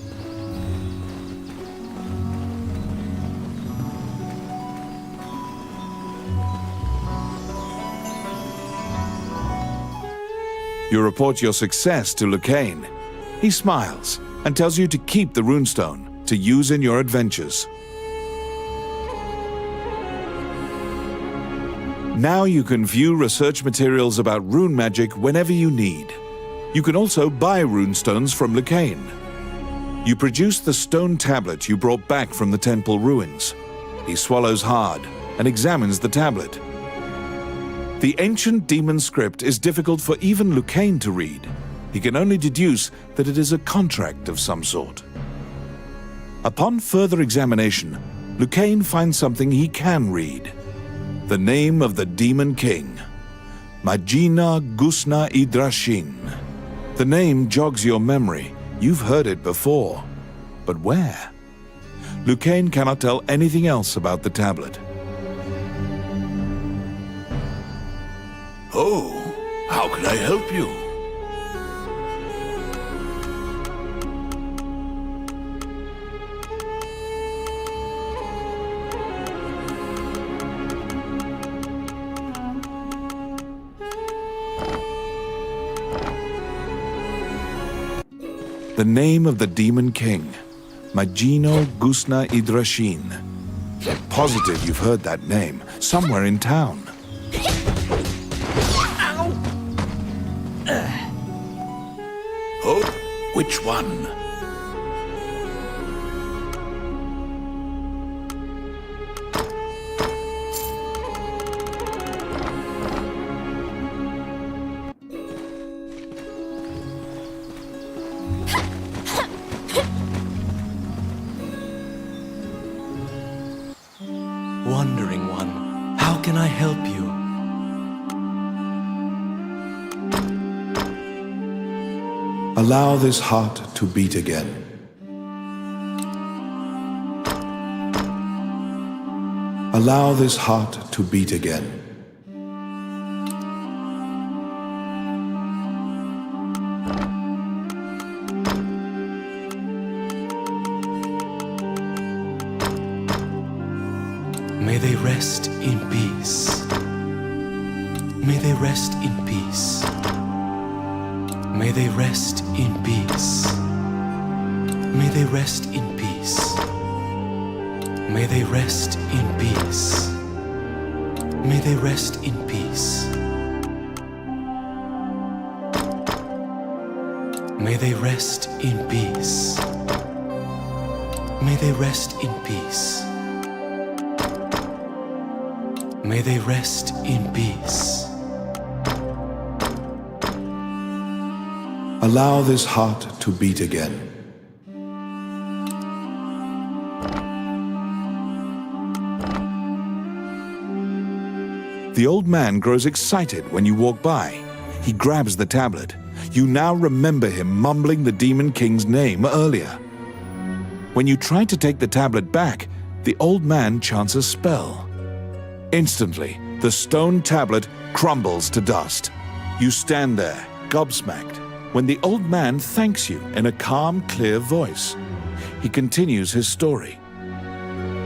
You report your success to Lucane. He smiles and tells you to keep the runestone to use in your adventures. Now you can view research materials about rune magic whenever you need. You can also buy runestones from Lucane. You produce the stone tablet you brought back from the temple ruins. He swallows hard and examines the tablet. The ancient demon script is difficult for even Lucane to read. He can only deduce that it is a contract of some sort. Upon further examination, Lucane finds something he can read. The name of the Demon King, Majina Gusna Idrashin. The name jogs your memory. You've heard it before. But where? Lucane cannot tell anything else about the tablet. Oh, how can I help you? The name of the Demon King, Majino Gusna Idrashin. Positive you've heard that name, somewhere in town. Oh, which one? Wandering one, how can I help you? Allow this heart to beat again. Allow this heart to beat again. May they rest in peace. May they rest in peace. May they rest in peace. May they rest in peace. May they rest in peace. May they rest in peace. May they rest in peace. May they rest in peace. May they rest in peace. Allow this heart to beat again. The old man grows excited when you walk by. He grabs the tablet. You now remember him mumbling the Demon King's name earlier. When you try to take the tablet back, the old man chants a spell. Instantly, the stone tablet crumbles to dust. You stand there, gobsmacked, when the old man thanks you in a calm, clear voice. He continues his story.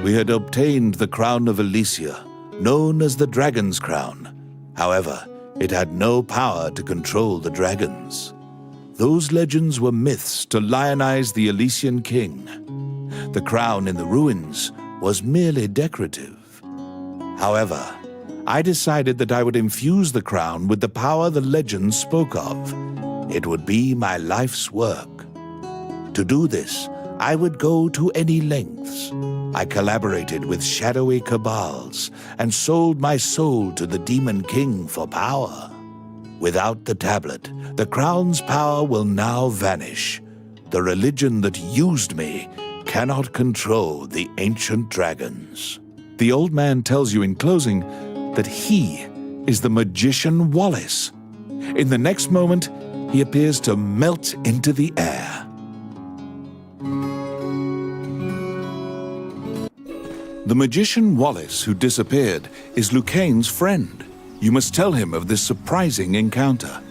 We had obtained the crown of Elysia, known as the Dragon's Crown. However, it had no power to control the dragons. Those legends were myths to lionize the Elysian king. The crown in the ruins was merely decorative. However, I decided that I would infuse the crown with the power the legends spoke of. It would be my life's work. To do this, I would go to any lengths. I collaborated with shadowy cabals and sold my soul to the Demon King for power. Without the tablet, the crown's power will now vanish. The religion that used me cannot control the ancient dragons. The old man tells you in closing that he is the magician Wallace. In the next moment, he appears to melt into the air. The magician Wallace, who disappeared, is Lucane's friend. You must tell him of this surprising encounter.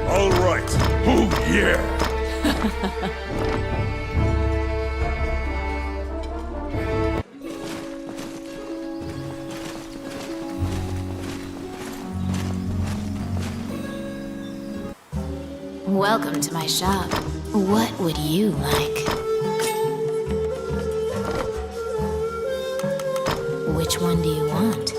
All right. Oh, yeah. Welcome to my shop. What would you like? Which one do you want?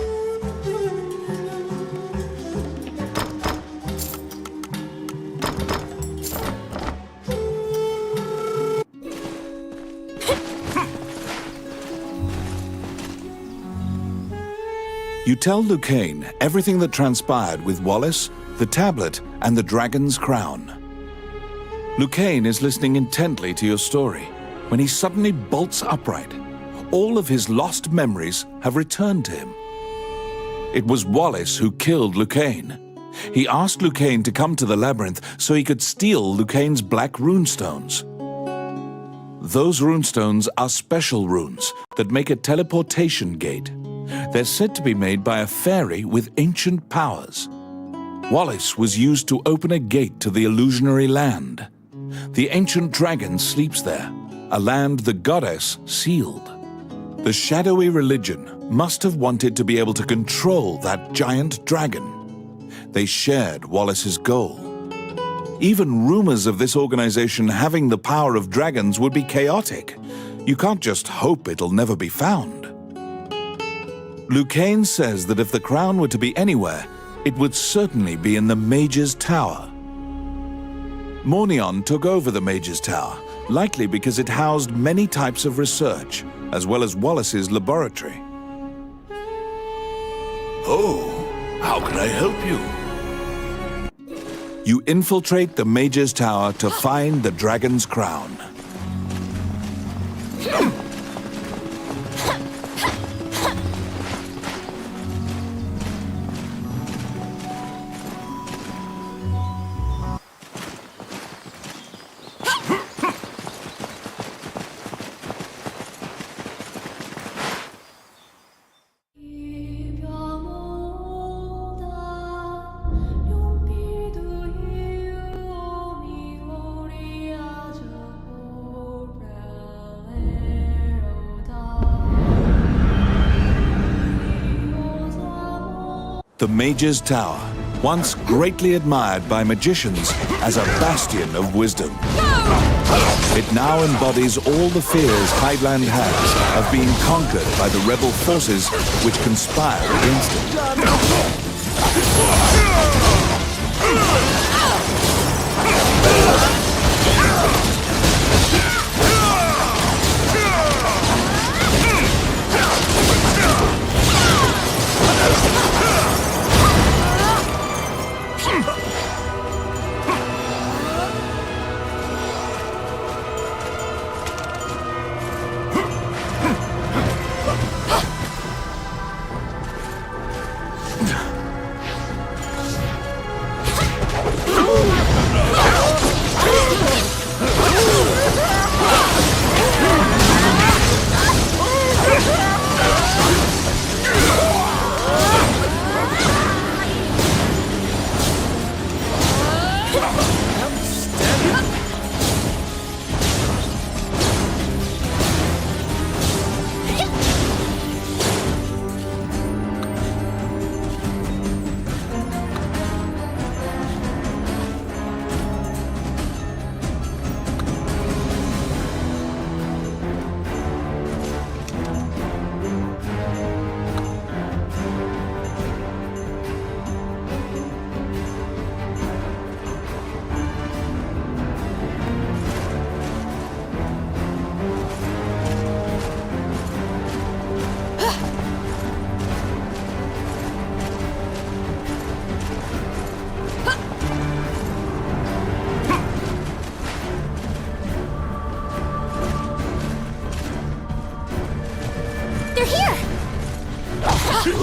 You tell Lucane everything that transpired with Wallace, the tablet, and the dragon's crown. Lucane is listening intently to your story when he suddenly bolts upright. All of his lost memories have returned to him. It was Wallace who killed Lucane. He asked Lucane to come to the labyrinth so he could steal Lucane's black runestones. Those runestones are special runes that make a teleportation gate. They're said to be made by a fairy with ancient powers. Wallace was used to open a gate to the illusionary land. The ancient dragon sleeps there, a land the goddess sealed. The shadowy religion must have wanted to be able to control that giant dragon. They shared Wallace's goal. Even rumors of this organization having the power of dragons would be chaotic. You can't just hope it'll never be found. Lucane says that if the crown were to be anywhere, it would certainly be in the Mage's Tower. Mornion took over the Mage's Tower, likely because it housed many types of research, as well as Wallace's laboratory. Oh, how can I help you? You infiltrate the Mage's Tower to find the dragon's crown. The Mage's Tower, once greatly admired by magicians as a bastion of wisdom. It now embodies all the fears Highland has of being conquered by the rebel forces which conspire against it. They're here!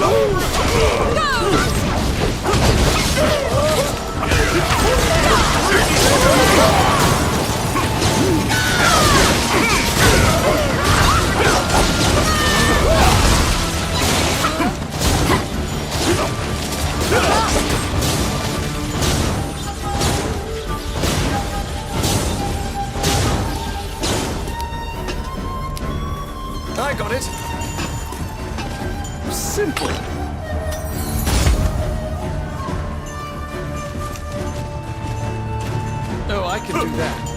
No! simple. Oh, I can do that.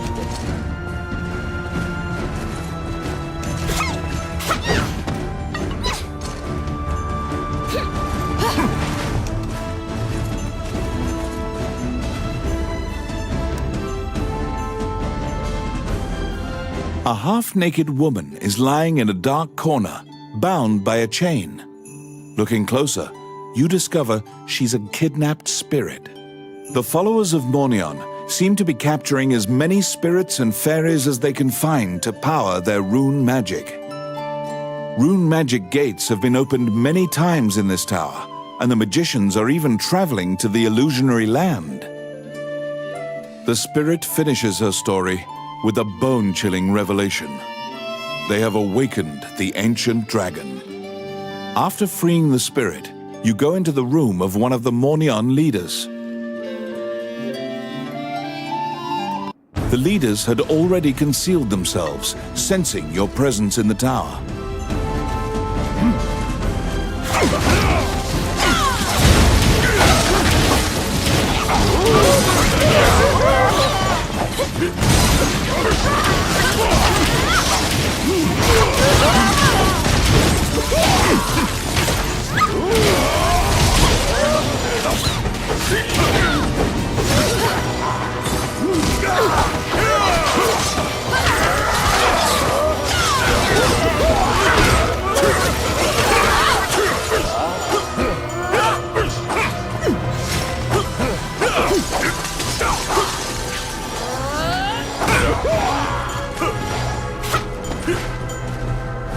A half-naked woman is lying in a dark corner, bound by a chain. Looking closer, you discover she's a kidnapped spirit. The followers of Mornion seem to be capturing as many spirits and fairies as they can find to power their rune magic. Rune magic gates have been opened many times in this tower, and the magicians are even traveling to the illusionary land. The spirit finishes her story with a bone-chilling revelation. They have awakened the ancient dragon. After freeing the spirit, you go into the room of one of the Mornion leaders. The leaders had already concealed themselves, sensing your presence in the tower.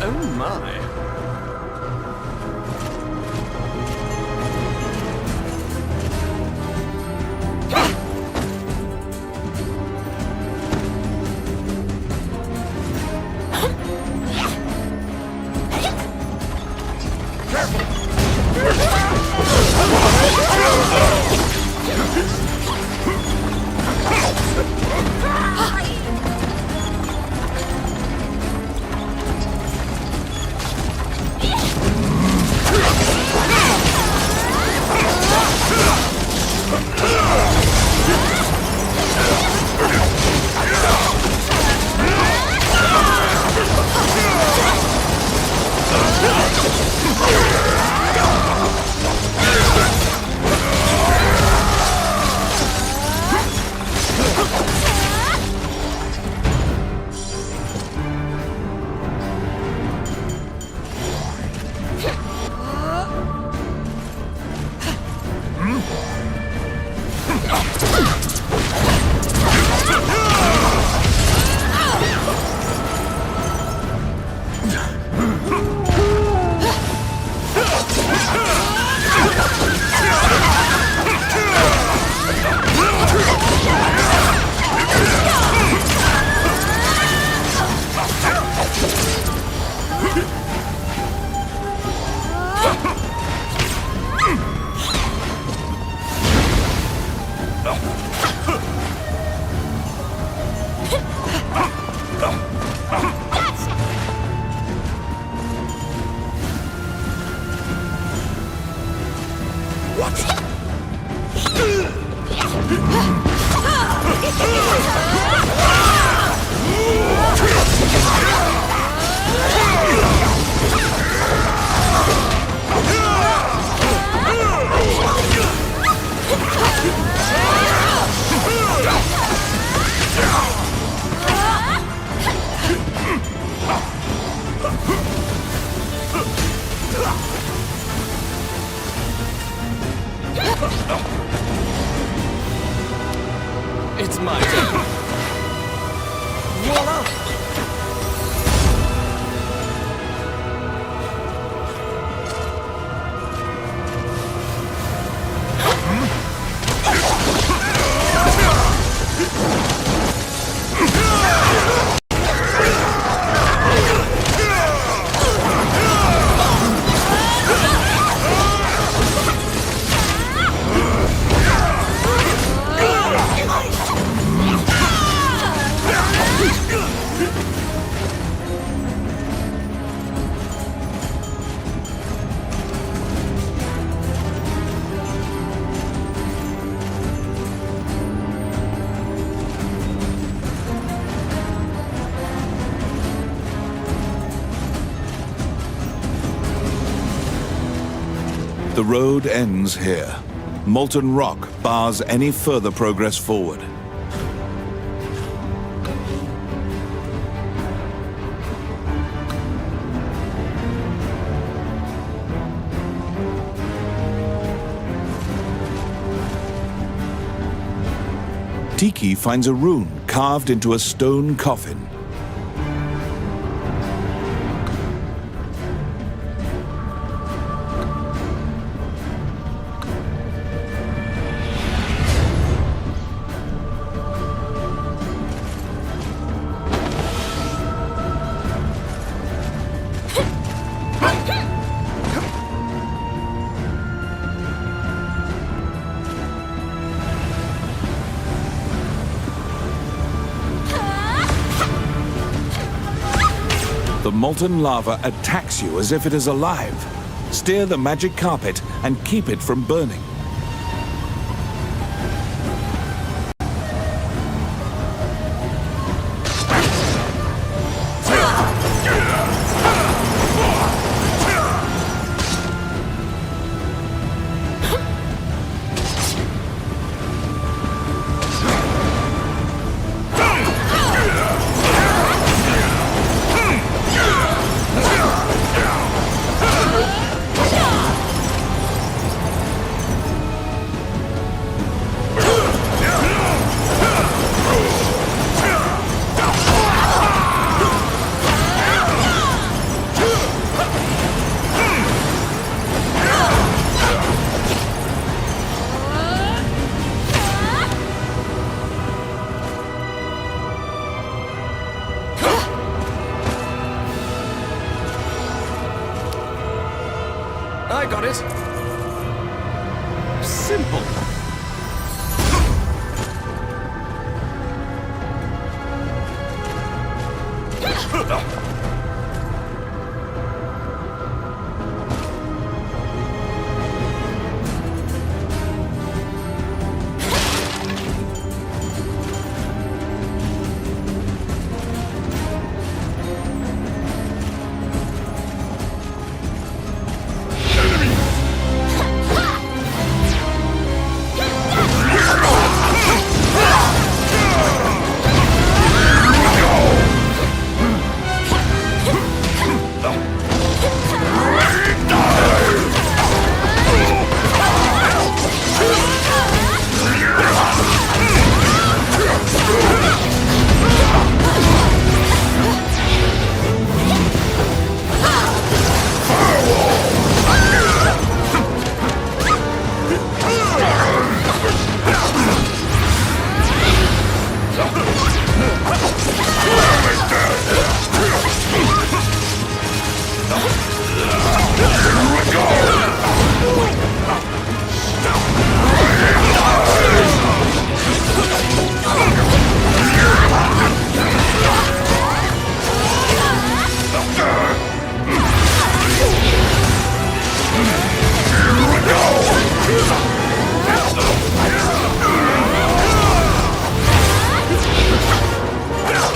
Oh my. It's my turn. Voila! The road ends here. Molten rock bars any further progress forward. Tiki finds a rune carved into a stone coffin. The molten lava attacks you as if it is alive. Steer the magic carpet and keep it from burning. I got it. Simple.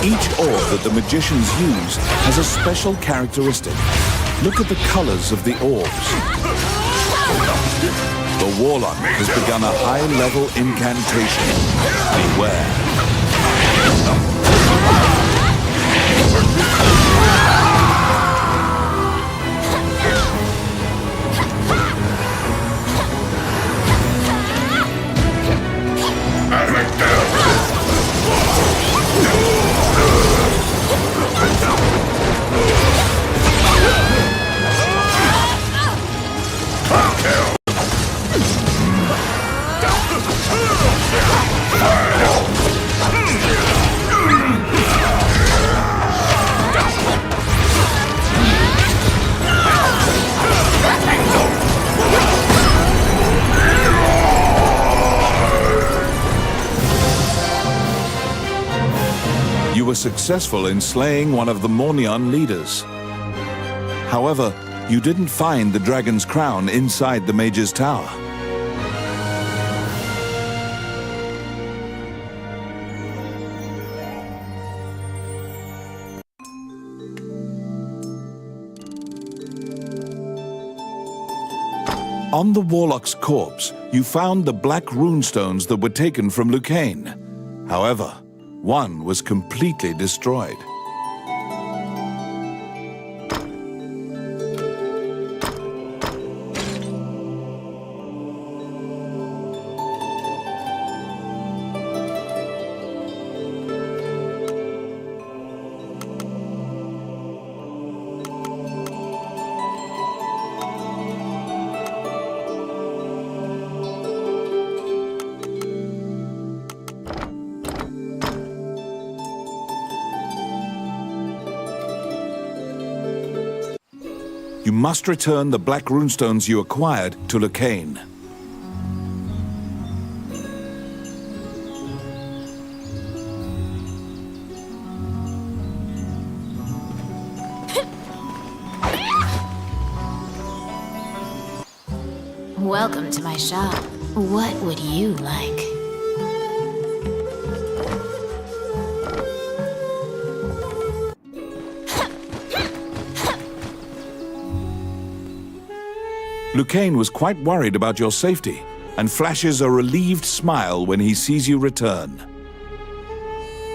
Each orb that the magicians use has a special characteristic. Look at the colors of the orbs. The Warlock has begun a high-level incantation. Beware. You were successful in slaying one of the Mornion leaders. However, you didn't find the dragon's crown inside the mage's tower. On the warlock's corpse, you found the black runestones that were taken from Lucane. However, one was completely destroyed. You must return the black runestones you acquired to Lucane. Welcome to my shop. What would you like? Lucane was quite worried about your safety and flashes a relieved smile when he sees you return.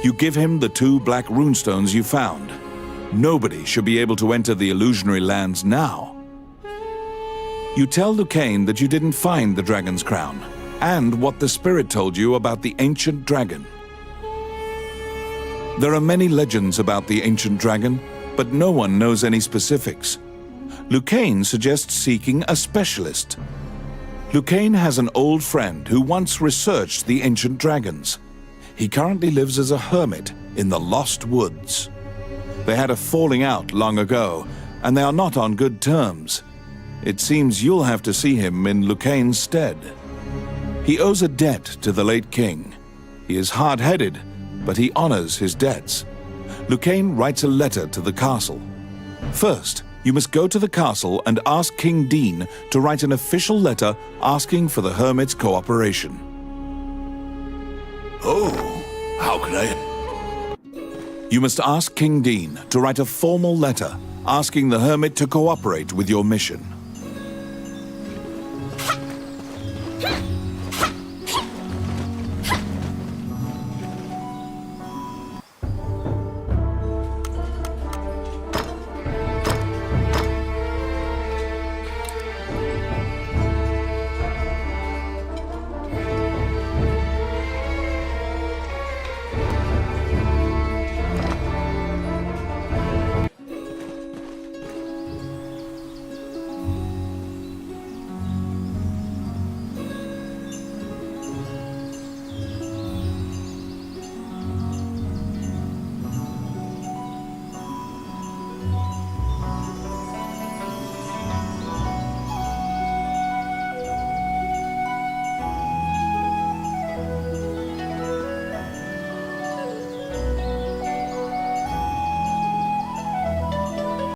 You give him the 2 black runestones you found. Nobody should be able to enter the illusionary lands now. You tell Lucane that you didn't find the dragon's crown and what the spirit told you about the ancient dragon. There are many legends about the ancient dragon, but no one knows any specifics. Lucane suggests seeking a specialist. Lucane has an old friend who once researched the ancient dragons. He currently lives as a hermit in the Lost Woods. They had a falling out long ago, and they are not on good terms. It seems you'll have to see him in Lucane's stead. He owes a debt to the late king. He is hard-headed, but he honors his debts. Lucane writes a letter to the castle. First, you must go to the castle and ask King Dean to write an official letter asking for the hermit's cooperation. Oh, how can I? You must ask King Dean to write a formal letter asking the hermit to cooperate with your mission.